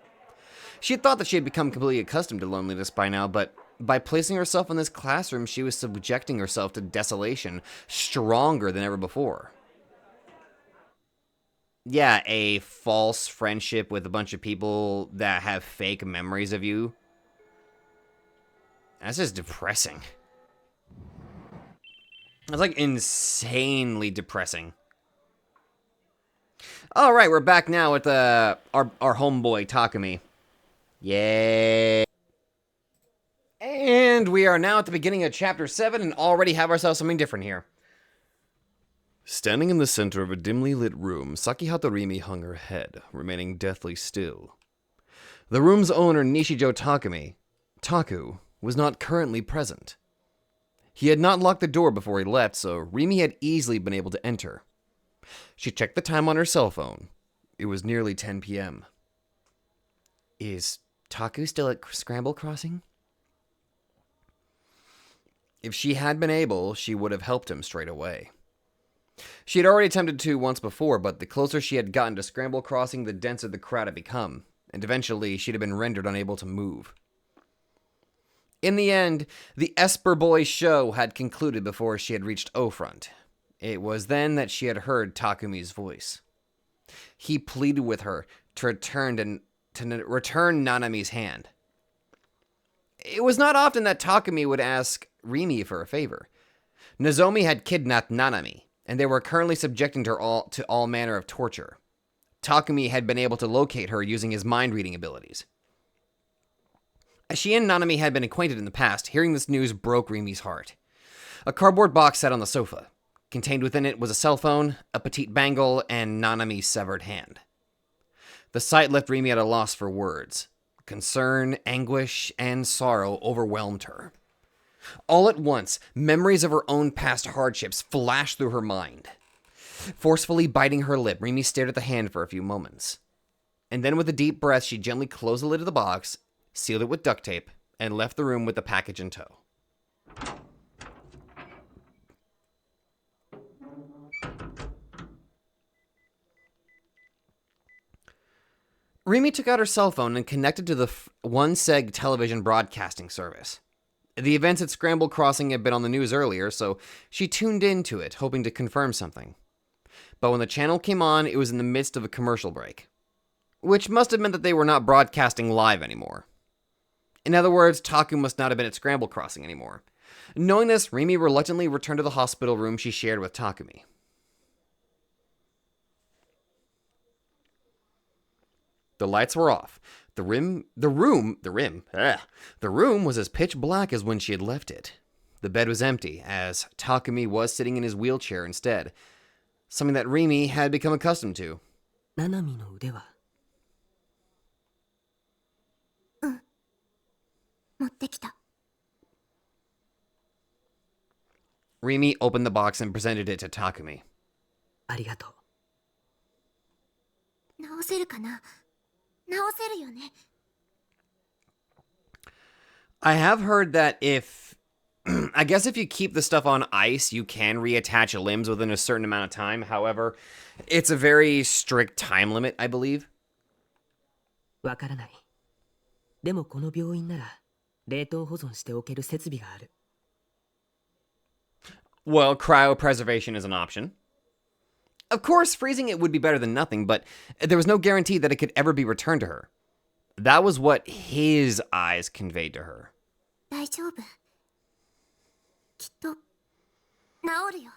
Speaker 1: She had thought that she had become completely accustomed to loneliness by now, but by placing herself in this classroom, she was subjecting herself to desolation stronger than ever before. Yeah, a false friendship with a bunch of people that have fake memories of you. That's just depressing. That's like insanely depressing. All right, we're back now with our homeboy Takumi. Yay! And we are now at the beginning of chapter 7 and already have ourselves something different here.
Speaker 2: Standing in the center of a dimly lit room, Sakihata Rimi hung her head, remaining deathly still. The room's owner, Nishijo Taku, was not currently present. He had not locked the door before he left, so Rimi had easily been able to enter. She checked the time on her cell phone. It was nearly 10 p.m. Is Taku still at Scramble Crossing? If she had been able, she would have helped him straight away. She had already attempted to once before, but the closer she had gotten to Scramble Crossing, the denser the crowd had become, and eventually she'd have been rendered unable to move. In the end, the Esper Boy show had concluded before she had reached O-Front. It was then that she had heard Takumi's voice. He pleaded with her to return Nanami's hand. It was not often that Takumi would ask Rimi for a favor. Nozomi had kidnapped Nanami, and they were currently subjecting her to all manner of torture. Takumi had been able to locate her using his mind-reading abilities. As she and Nanami had been acquainted in the past, hearing this news broke Rimi's heart. A cardboard box sat on the sofa. Contained within it was a cell phone, a petite bangle, and Nanami's severed hand. The sight left Rimi at a loss for words. Concern, anguish, and sorrow overwhelmed her. All at once, memories of her own past hardships flashed through her mind. Forcefully biting her lip, Rimi stared at the hand for a few moments. And then with a deep breath, she gently closed the lid of the box, sealed it with duct tape, and left the room with the package in tow. Rimi took out her cell phone and connected to the One Seg television broadcasting service. The events at Scramble Crossing had been on the news earlier, so she tuned into it, hoping to confirm something. But when the channel came on, it was in the midst of a commercial break, which must have meant that they were not broadcasting live anymore. In other words, Taku must not have been at Scramble Crossing anymore. Knowing this, Rimi reluctantly returned to the hospital room she shared with Takumi. The lights were off. The room was as pitch black as when she had left it. The bed was empty, as Takumi was sitting in his wheelchair instead, something that Rimi had become accustomed to.
Speaker 4: ナナミの腕は
Speaker 3: 持ってきた。
Speaker 2: Rimi opened the box and presented it to Takumi.
Speaker 4: ありがとう。
Speaker 3: 直せるかな？直せるよね。
Speaker 2: I have heard that if I guess if you keep the stuff on ice, you can reattach limbs within a certain amount of time. However, it's a very strict time limit, I believe.
Speaker 4: わからない。でもこの病院なら冷凍保存しておける設備がある。
Speaker 2: Well, cryopreservation is an option. Of course, freezing it would be better than nothing, but there was no guarantee that it could ever be returned to her. That was what his eyes conveyed to her.
Speaker 3: 大丈夫。きっと治るよ。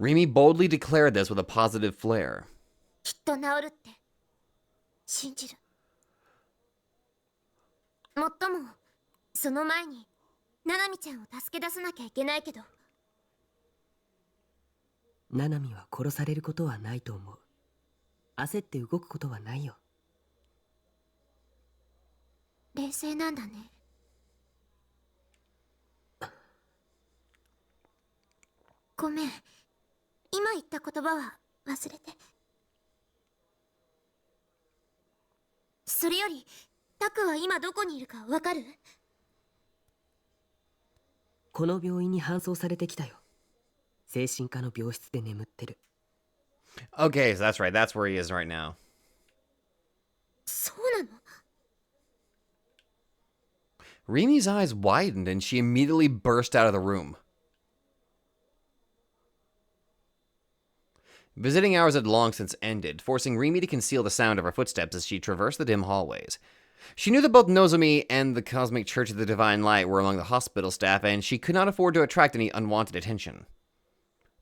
Speaker 2: Rimi boldly declared this with a positive flair.
Speaker 3: きっと治るって信じる。もっともその前にナナミちゃんを助け出さなきゃいけないけど。
Speaker 4: ナナミは殺されることはないと思う。焦って動くことはないよ。
Speaker 3: 冷静なんだね。ごめん、今言った言葉は忘れて。それよりタクは今どこにいるかわかる？
Speaker 4: この病院に搬送されてきたよ。精神科の病室で眠ってる。
Speaker 2: Okay, so that's right. That's where he is right now.
Speaker 3: そうなの？
Speaker 2: Rimi's eyes widened and she immediately burst out of the room. Visiting hours had long since ended, forcing Rimi to conceal the sound of her footsteps as she traversed the dim hallways. She knew that both Nozomi and the Cosmic Church of the Divine Light were among the hospital staff, and she could not afford to attract any unwanted attention.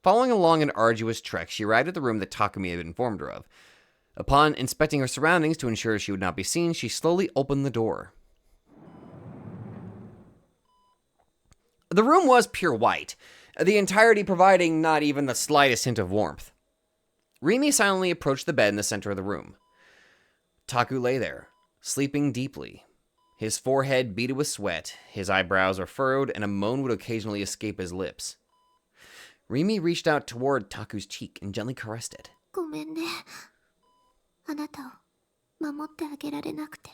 Speaker 2: Following along an arduous trek, she arrived at the room that Takumi had informed her of. Upon inspecting her surroundings to ensure she would not be seen, she slowly opened the door. The room was pure white, the entirety providing not even the slightest hint of warmth. Rimi silently approached the bed in the center of the room. Taku lay there, sleeping deeply. His forehead beaded with sweat, his eyebrows were furrowed, and a moan would occasionally escape his lips. Rimi reached out toward Taku's cheek and gently caressed it.
Speaker 3: ごめんね。あなたを守ってあげられなくて。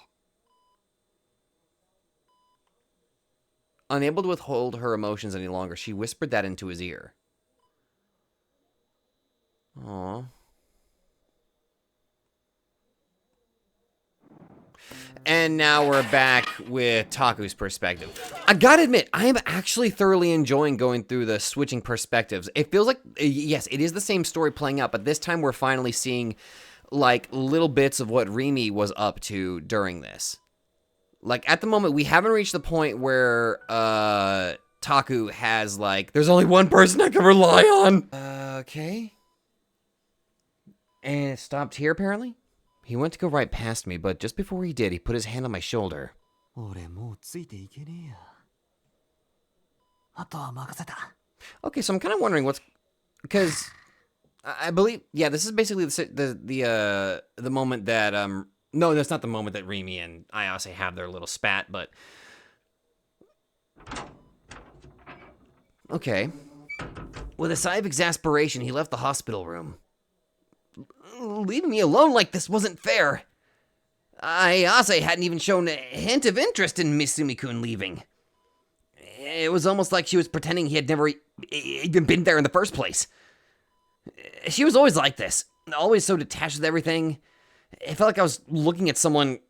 Speaker 2: Unable to withhold her emotions any longer, she whispered that into his ear. Aww. And now we're back with Taku's perspective. I gotta admit, I am actually thoroughly enjoying going through the switching perspectives. It feels like, yes, it is the same story playing out, but this time we're finally seeing, like, little bits of what Rimi was up to during this. Like, at the moment, we haven't reached the point where, Taku has, like, there's only one person I can rely on. Okay. And it stopped here, apparently? He went to go right past me, but just before he did, he put his hand on my shoulder.
Speaker 5: 俺もうついていけねえや。あとは任せた。
Speaker 2: Okay, so I'm kind of wondering what's... Because, I believe... Yeah, this is basically the moment that, No, that's not the moment that Rimi and Ayase have their little spat, but... Okay. With a sigh of exasperation, he left the hospital room. Leaving me alone like this wasn't fair. Ayase hadn't even shown a hint of interest in Miss Sumikun leaving. It was almost like she was pretending he had never even been there in the first place. She was always like this, always so detached with everything. It felt like I was looking at someone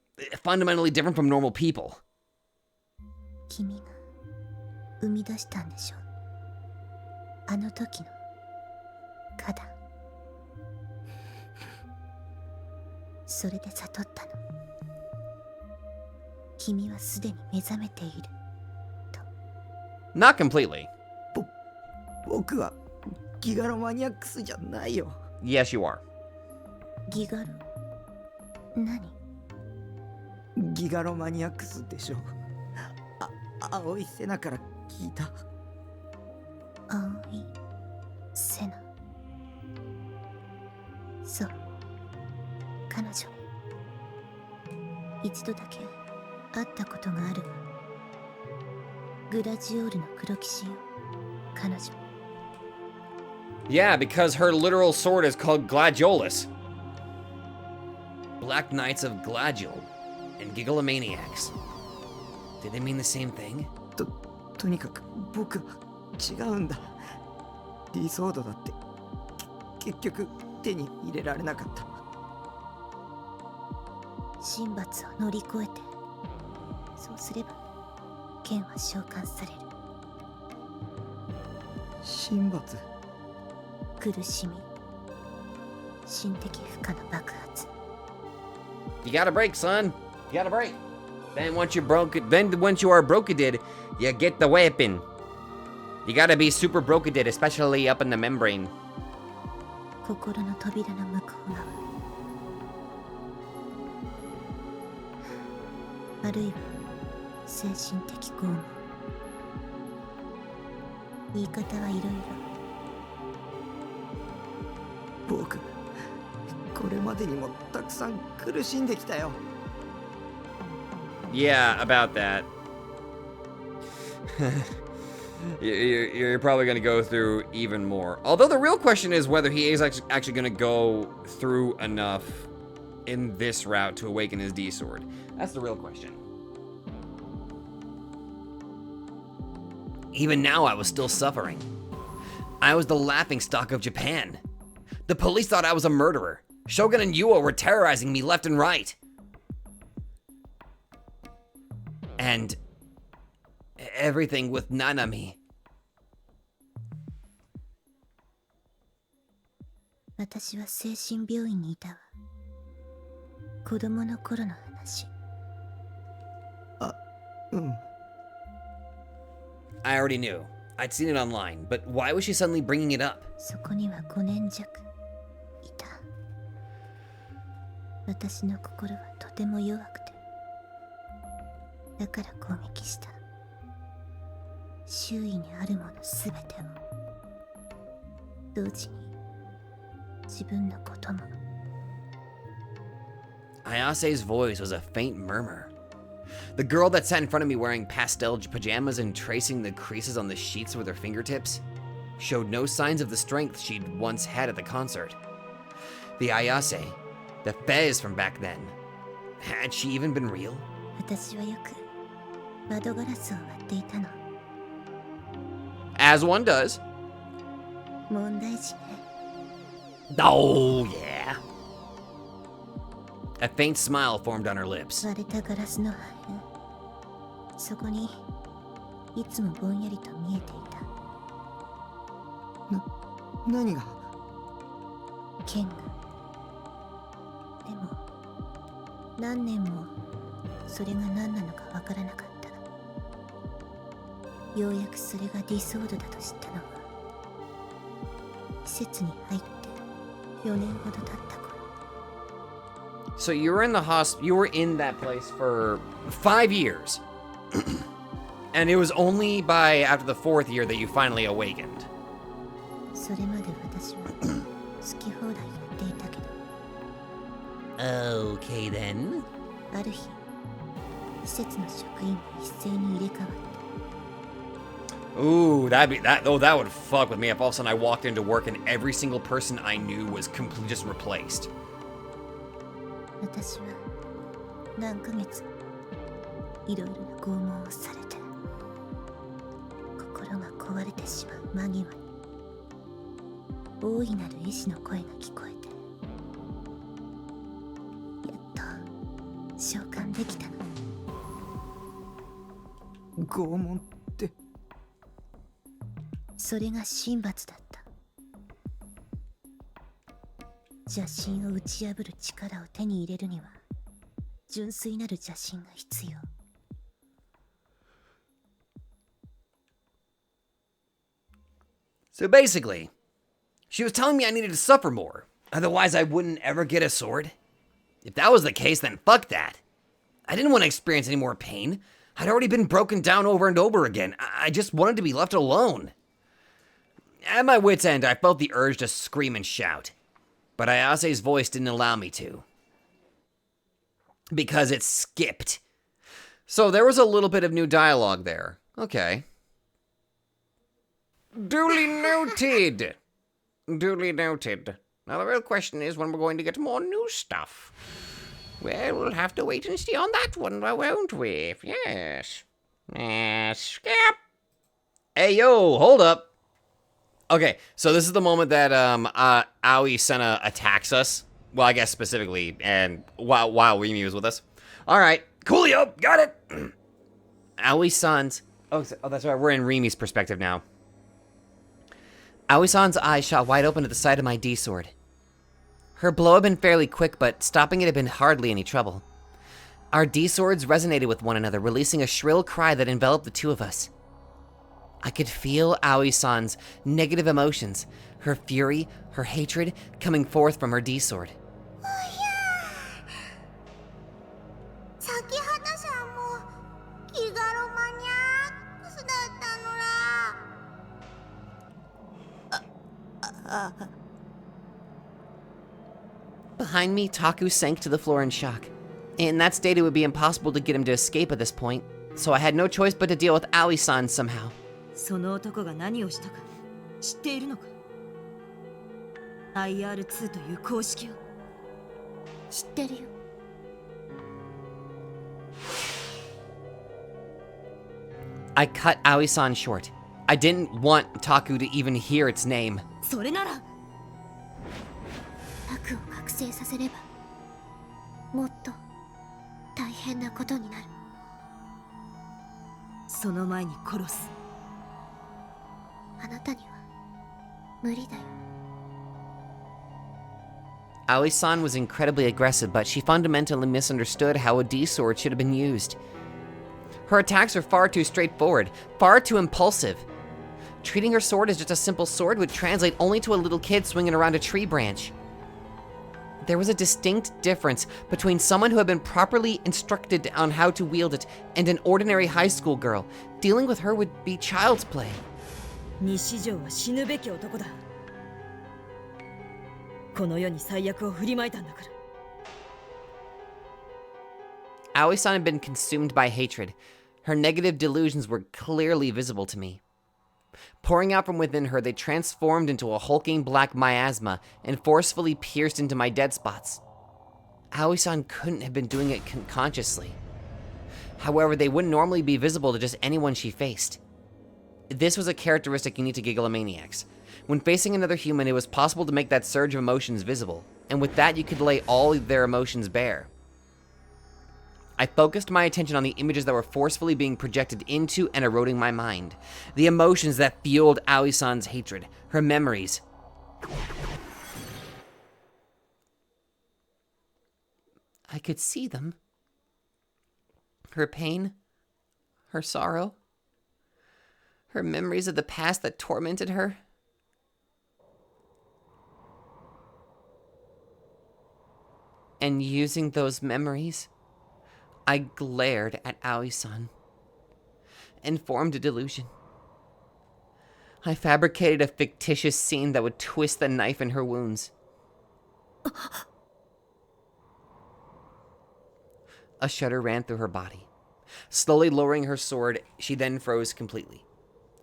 Speaker 2: fundamentally different from normal people.
Speaker 3: 君が生み出したんでしょ。あの時の花壇。それで悟ったの。君はすでに目覚めている。
Speaker 1: Not completely.
Speaker 4: 僕はギガロマニアックスじゃないよ。
Speaker 1: Yes, you are.
Speaker 3: ギガロ？何？
Speaker 4: ギガロマニアックスでしょ。青いセナから聞いた。
Speaker 3: 青いセナ。そう、彼女。一度だけ会ったことがあるわ。グラジオールの黒騎士よ、彼女。
Speaker 1: Yeah, because her literal sword is called Gladiolus. Black Knights of Gladiol and Gigolomaniacs. Did they mean the same thing?
Speaker 4: とにかく僕は違うんだ。リソードだって結局手に入れられなかった。
Speaker 3: 神罰を乗り越えて、そうすれば剣は召喚される。
Speaker 4: 神罰？
Speaker 3: 苦しみ、心的負荷の爆発。
Speaker 1: You gotta break, son. You gotta break. Then once you are broketed, you get the weapon. You gotta be super broketed, especially up in the membrane.
Speaker 3: 心の扉の向こう側。あるいは精神的拷問。言い方はいろいろ。
Speaker 4: 僕、これまでにもたくさん苦しんできたよ。
Speaker 1: Yeah, about that. You're probably going to go through even more. Although the real question is whether he is actually going to go through enough in this route to awaken his D sword. That's the real question. Even now, I was still suffering. I was the laughingstock of Japan. The police thought I was a murderer. Shogun and Yuo were terrorizing me left and right. And everything with Nanami.
Speaker 3: 私は精神病院にいたわ。子供の頃の話。
Speaker 1: I already knew. I'd seen it online, but why was she suddenly bringing it up?
Speaker 3: そこには5年弱いた。私の心はとても弱くて、だから攻撃した。周囲にあるものすべてを。同時に自分のことも。
Speaker 1: Ayase's voice was a faint murmur. The girl that sat in front of me wearing pastel pajamas and tracing the creases on the sheets with her fingertips showed no signs of the strength she'd once had at the concert. The Ayase, the Fez from back then, had she even been real?
Speaker 3: 私はよく窓ガラスを割っていたの。
Speaker 1: As one does.
Speaker 3: 問題児ね。
Speaker 1: Oh, yeah. A faint smile formed on her lips.
Speaker 3: 割れたガラスの破片。そこにいつもぼんやりと見えていた。
Speaker 4: 何が？
Speaker 3: 剣が。でも何年もそれが何なのかわからなかった。ようやくそれがディソードだと知ったのは施設に入って4年ほど経った頃。
Speaker 1: So you were in the you were in that place for 5 years. And it was only by after the 4th year that you finally awakened.
Speaker 3: それまで私は好き放題やっていたけど。
Speaker 1: Okay then.
Speaker 3: ある日、施設の職員が一斉に入れ替わって。
Speaker 1: Ooh, that would fuck with me if all of a sudden I walked into work and every single person I knew was completely just replaced.
Speaker 3: 私は何ヶ月いろいろな拷問をされて心が壊れてしまう間際に大いなる意志の声が聞こえてやっと召喚できたの。
Speaker 4: 拷問って？
Speaker 3: それが神罰だった。邪神を打ち破る力を手に入れるには純粋なる邪神が必要。
Speaker 1: So basically, she was telling me I needed to suffer more, otherwise I wouldn't ever get a sword. If that was the case, then fuck that. I didn't want to experience any more pain. I'd already been broken down over and over again. I just wanted to be left alone. At my wit's end, I felt the urge to scream and shout, but Ayase's voice didn't allow me to, because it skipped. So there was a little bit of new dialogue there. Okay. Duly noted. Duly noted. Now the real question is when we're going to get more new stuff. Well, we'll have to wait and see on that one, won't we? Yes. Skip. Hey, yo, hold up. Okay, so this is the moment that Aoi Senna attacks us. Well, I guess specifically, and while Rimi was with us. All right, coolio, got it. Aoi-san's... Oh, that's right, we're in Rimi's perspective now. Aoi-san's eyes shot wide open at the sight of my D-sword. Her blow had been fairly quick, but stopping it had been hardly any trouble. Our D-swords resonated with one another, releasing a shrill cry that enveloped the two of us. I could feel Aoi-san's negative emotions, her fury, her hatred, coming forth from her D-sword.
Speaker 3: 先畑さんもギガロマニアックスだったのら。
Speaker 1: Behind me, Taku sank to the floor in shock. In that state, it would be impossible to get him to escape at this point, so I had no choice but to deal with Aoi-san somehow.
Speaker 8: その男が何をしたか知っているのか IR2 という公式を
Speaker 3: 知ってるよ。
Speaker 1: I cut Aoi-san short. I didn't want Taku to even hear its name.
Speaker 8: それなら
Speaker 3: タクを覚醒させればもっと大変なことになる。
Speaker 8: その前に殺す。
Speaker 3: あなたには無理だよ。
Speaker 1: Aoi-san was incredibly aggressive, but she fundamentally misunderstood how a D-sword should have been used. Her attacks are far too straightforward, far too impulsive. Treating her sword as just a simple sword would translate only to a little kid swinging around a tree branch. There was a distinct difference between someone who had been properly instructed on how to wield it and an ordinary high school girl. Dealing with her would be child's play.
Speaker 8: 西条は死ぬべき男だ。この世に最悪を振りまいたんだから。
Speaker 1: Aoi-san had been consumed by hatred. Her negative delusions were clearly visible to me. Pouring out from within her, they transformed into a hulking black miasma and forcefully pierced into my dead spots. Aoi-san couldn't have been doing it consciously. However, they wouldn't normally be visible to just anyone she faced. This was a characteristic unique to Gigolomaniacs. When facing another human, it was possible to make that surge of emotions visible, and with that you could lay all of their emotions bare. I focused my attention on the images that were forcefully being projected into and eroding my mind. The emotions that fueled Aoi-san's hatred, her memories. I could see them. Her pain, her sorrow, her memories of the past that tormented her. And using those memories, I glared at Aoi-san and formed a delusion. I fabricated a fictitious scene that would twist the knife in her wounds. A shudder ran through her body. Slowly lowering her sword, she then froze completely.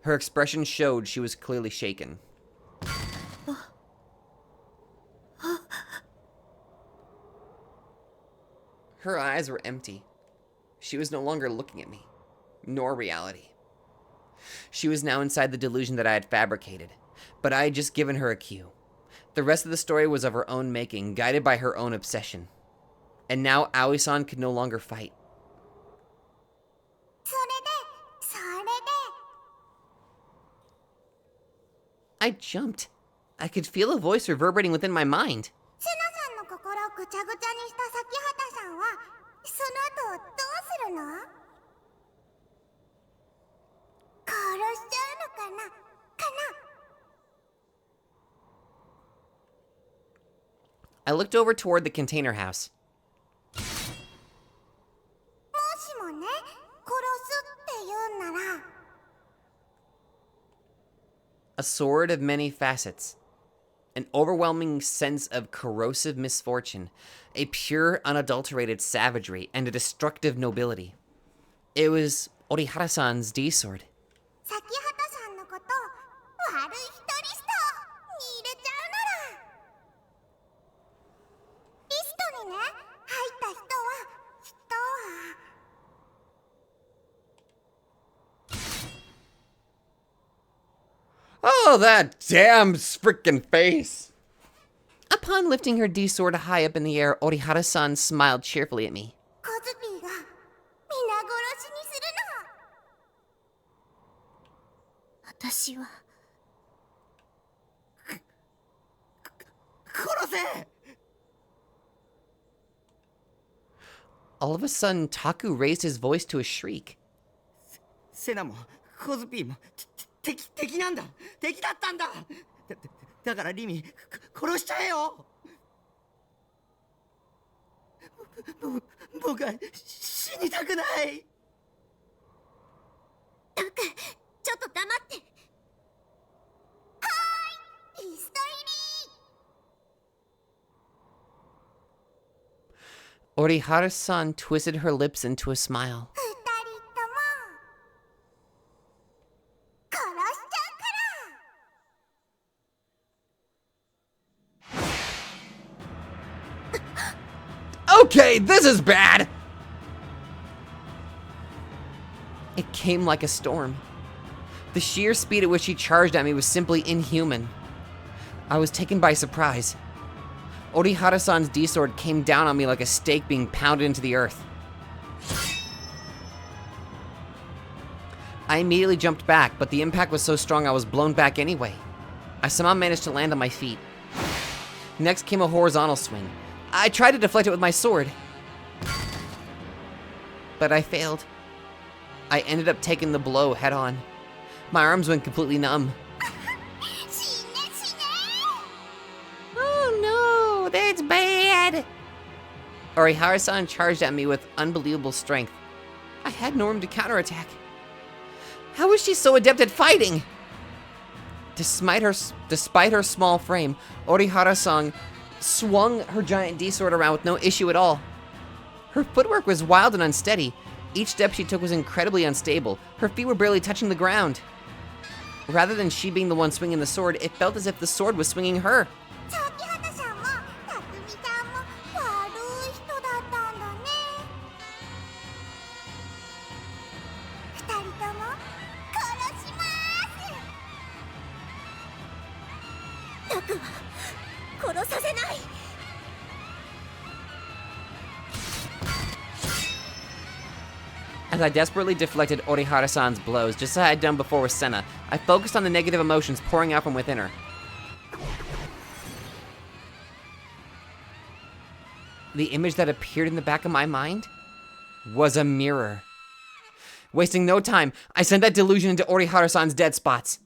Speaker 1: Her expression showed she was clearly shaken. Her eyes were empty. She was no longer looking at me, nor reality. She was now inside the delusion that I had fabricated, but I had just given her a cue. The rest of the story was of her own making, guided by her own obsession. And now Aoi-san could no longer fight. I jumped. I could feel a voice reverberating within my mind.
Speaker 3: セナさんの心をぐちゃぐちゃにした先畑さんはその後どうするの？殺しちゃうのかな？
Speaker 1: I looked over toward the container house.
Speaker 3: もしもね、殺すって言うんなら
Speaker 1: A sword of many facets. An overwhelming sense of corrosive misfortune. A pure, unadulterated savagery. And a destructive nobility. It was Orihara-san's D-sword.
Speaker 3: 先畑さんのこと悪い人リストに入れちゃうならリストにね入った人はきっと
Speaker 1: Oh, that damn frickin' face! Upon lifting her D-sword high up in the air, Orihara-san smiled cheerfully at me.
Speaker 3: コズピーが皆殺しにするの私は
Speaker 4: 殺せ
Speaker 1: All of a sudden, Taku raised his voice to a shriek.
Speaker 4: セナもコズピーも敵なんだ敵だったんだだからリミ殺しちゃえよ僕は死にたくない
Speaker 3: タクちょっと黙ってはーいリスト入り
Speaker 1: Orihara-san twisted her lips into a smile.
Speaker 3: 二人とも殺しちゃうから
Speaker 1: Okay, this is bad! It came like a storm. The sheer speed at which she charged at me was simply inhuman. I was taken by surprise. Orihara-san's D-sword came down on me like a stake being pounded into the earth. I immediately jumped back, but the impact was so strong I was blown back anyway. I somehow managed to land on my feet. Next came a horizontal swing. I tried to deflect it with my sword, but I failed. I ended up taking the blow head on. My arms went completely numb.
Speaker 3: 死ね死ね
Speaker 1: Oh no, that's bad! Orihara-san charged at me with unbelievable strength. I had no room to counterattack. How was she so adept at fighting? Despite her small frame, Orihara-san swung her giant D-sword around with no issue at all. Her footwork was wild and unsteady. Each step she took was incredibly unstable. Her feet were barely touching the ground. Rather than she being the one swinging the sword, it felt as if the sword was swinging her.
Speaker 3: 先畑さんもたくみさんも悪い人だったんだね二人とも殺しますタクは殺させない
Speaker 1: As I desperately deflected Orihara-san's blows, just as I had done before with Senna, I focused on the negative emotions pouring out from within her. The image that appeared in the back of my mind was a mirror. Wasting no time, I sent that delusion into Orihara-san's dead spots.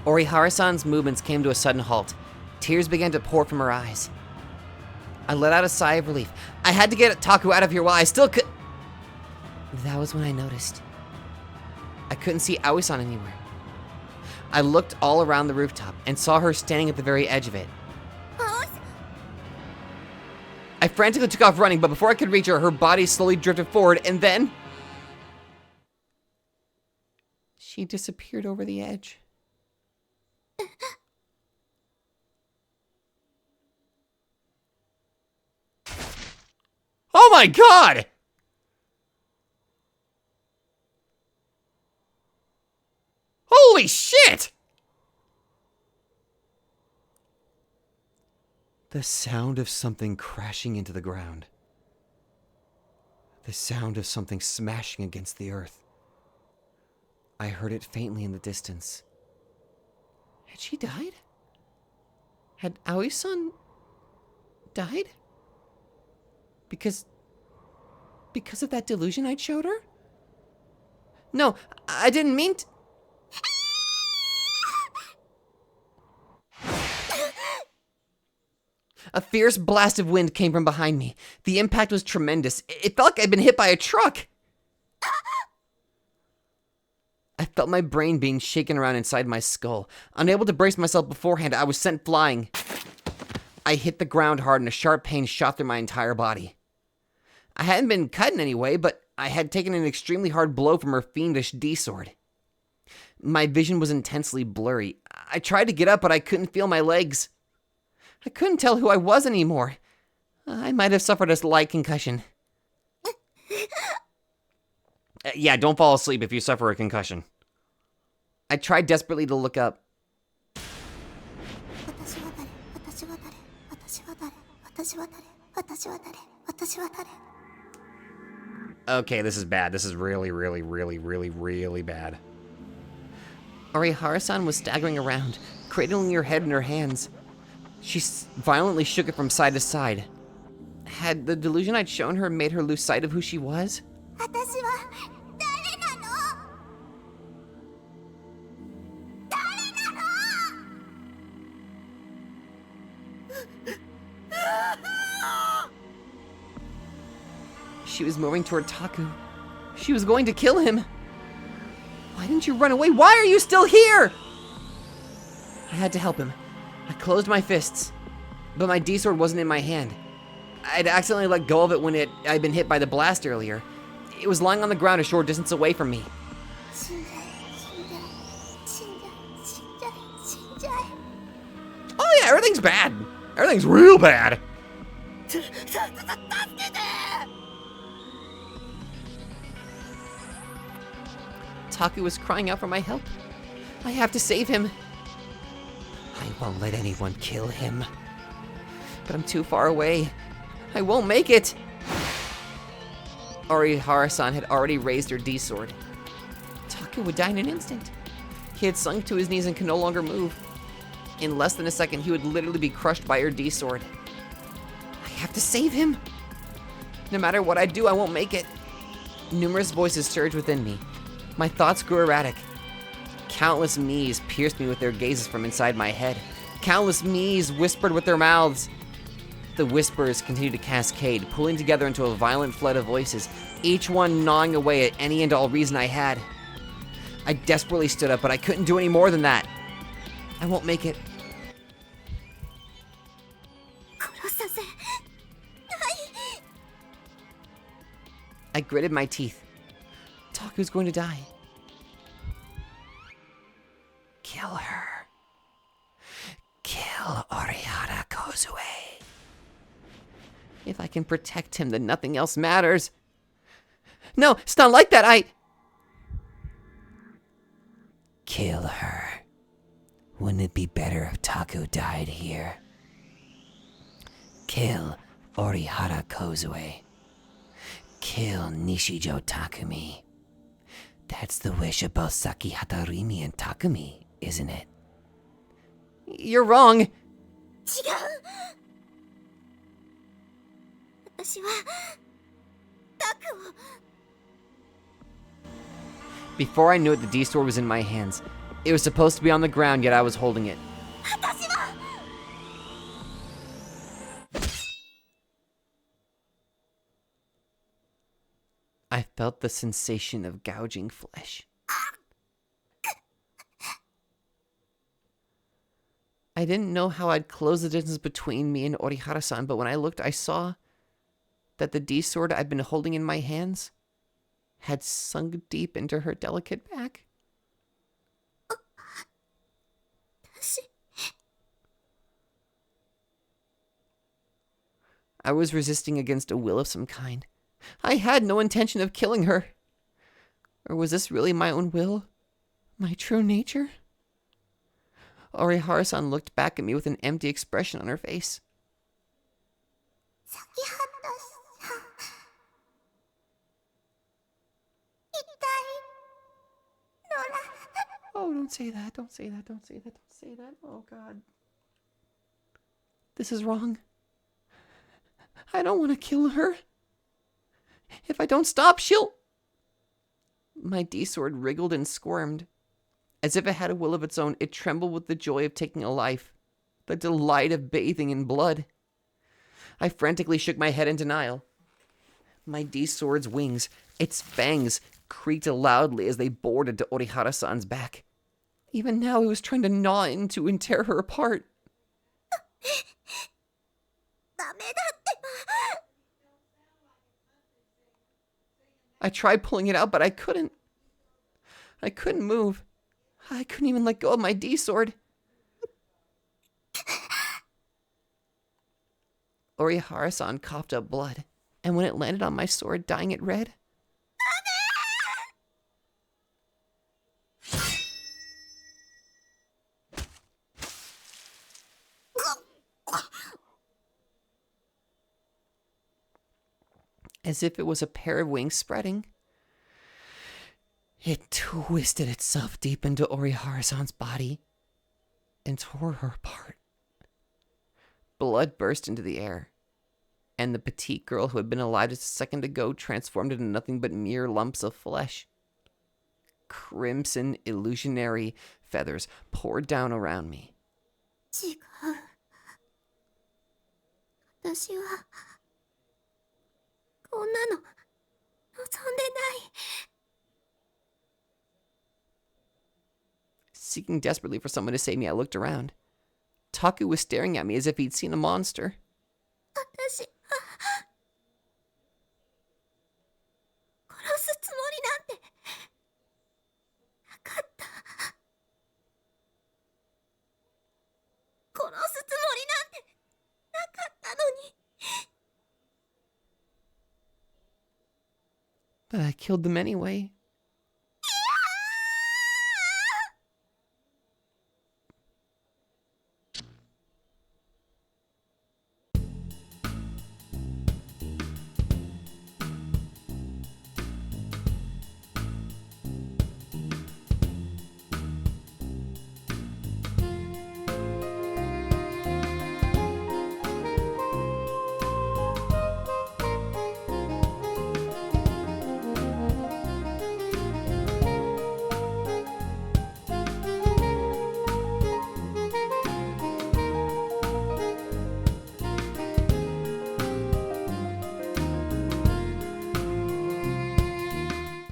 Speaker 1: Orihara-san's movements came to a sudden halt. Tears began to pour from her eyes. I let out a sigh of relief. I had to get Taku out of here while I still could. That was when I noticed. I couldn't see Aoi-san anywhere. I looked all around the rooftop and saw her standing at the very edge of it. I frantically took off running, but before I could reach her, her body slowly drifted forward, and then she disappeared over the edge. Oh my god! Holy shit! The sound of something crashing into the ground. The sound of something smashing against the earth. I heard it faintly in the distance. Had she died? Had Aoi-san died? Because of that delusion I'd showed her? No, I didn't mean to. A fierce blast of wind came from behind me. The impact was tremendous. It felt like I'd been hit by a truck. I felt my brain being shaken around inside my skull. Unable to brace myself beforehand, I was sent flying. I hit the ground hard and a sharp pain shot through my entire body. I hadn't been cut in any way, but I had taken an extremely hard blow from her fiendish D-sword. My vision was intensely blurry. I tried to get up, but I couldn't feel my legs. I couldn't tell who I was anymore. I might have suffered a light concussion. Yeah, don't fall asleep if you suffer a concussion. I tried desperately to look up. Okay, this is bad. This is really, really, really, really, really bad. Orihara-san was staggering around, cradling her head in her hands. She violently shook it from side to side. Had the delusion I'd shown her made her lose sight of who she was? She was moving toward Taku. She was going to kill him. Why didn't you run away? Why are you still here? I had to help him. I closed my fists, but my D-sword wasn't in my hand. I'd accidentally let go of it when I'd been hit by the blast earlier. It was lying on the ground a short distance away from me. Oh yeah, everything's bad. Everything's real bad. Taku was crying out for my help. I have to save him. I won't let anyone kill him. But I'm too far away. I won't make it. Orihara-san had already raised her D-sword. Taku would die in an instant. He had sunk to his knees and could no longer move. In less than a second, he would literally be crushed by her D-sword. I have to save him. No matter what I do, I won't make it. Numerous voices surged within me. My thoughts grew erratic. Countless me's pierced me with their gazes from inside my head. Countless me's whispered with their mouths. The whispers continued to cascade, pulling together into a violent flood of voices, each one gnawing away at any and all reason I had. I desperately stood up, but I couldn't do any more than that. I won't make it. I gritted my teeth. Taku's going to die. Kill her. Kill Orihara Kozue. If I can protect him, then nothing else matters. No, it's not like that. Kill her. Wouldn't it be better if Taku died here? Kill Orihara Kozue. Kill Nishijo Takumi. That's the wish of both Sakihata Rimi and Takumi, isn't it? You're wrong. Before I knew it, the D-sword was in my hands. It was supposed to be on the ground, yet I was holding it. I felt the sensation of gouging flesh. I didn't know how I'd close the distance between me and Orihara-san, but when I looked, I saw that the D-sword I'd been holding in my hands had sunk deep into her delicate back. I was resisting against a will of some kind. I had no intention of killing her. Or was this really my own will? My true nature? Orihara-san looked back at me with an empty expression on her face. Oh, don't say that, don't say that, don't say that, don't say that. Oh, God. This is wrong. I don't want to kill her. If I don't stop, she'll...
Speaker 2: My D-sword wriggled and squirmed. As if it had a will of its own, it trembled with the joy of taking a life, the delight of bathing in blood. I frantically shook my head in denial. My D-sword's wings, its fangs, creaked loudly as they bored into Orihara-san's back. Even now it was trying to gnaw into and tear her apart.
Speaker 3: ダメだってば。
Speaker 2: I tried pulling it out, but I couldn't. I couldn't move. I couldn't even let go of my D-sword. Orihara-san coughed up blood, and when it landed on my sword, dyeing it red, as if it was a pair of wings spreading, it twisted itself deep into Orihara-san's body and tore her apart. Blood burst into the air, and the petite girl who had been alive just a second ago transformed into nothing but mere lumps of flesh. Crimson illusionary feathers poured down around me.
Speaker 3: 違う。私はこんなの望んでない。
Speaker 2: Seeking desperately for someone to save me, I looked around. Taku was staring at me as if he'd seen a monster.
Speaker 3: 私は殺すつもりなんてなかった。殺すつもりなんてなかったのに。
Speaker 2: But I killed them anyway.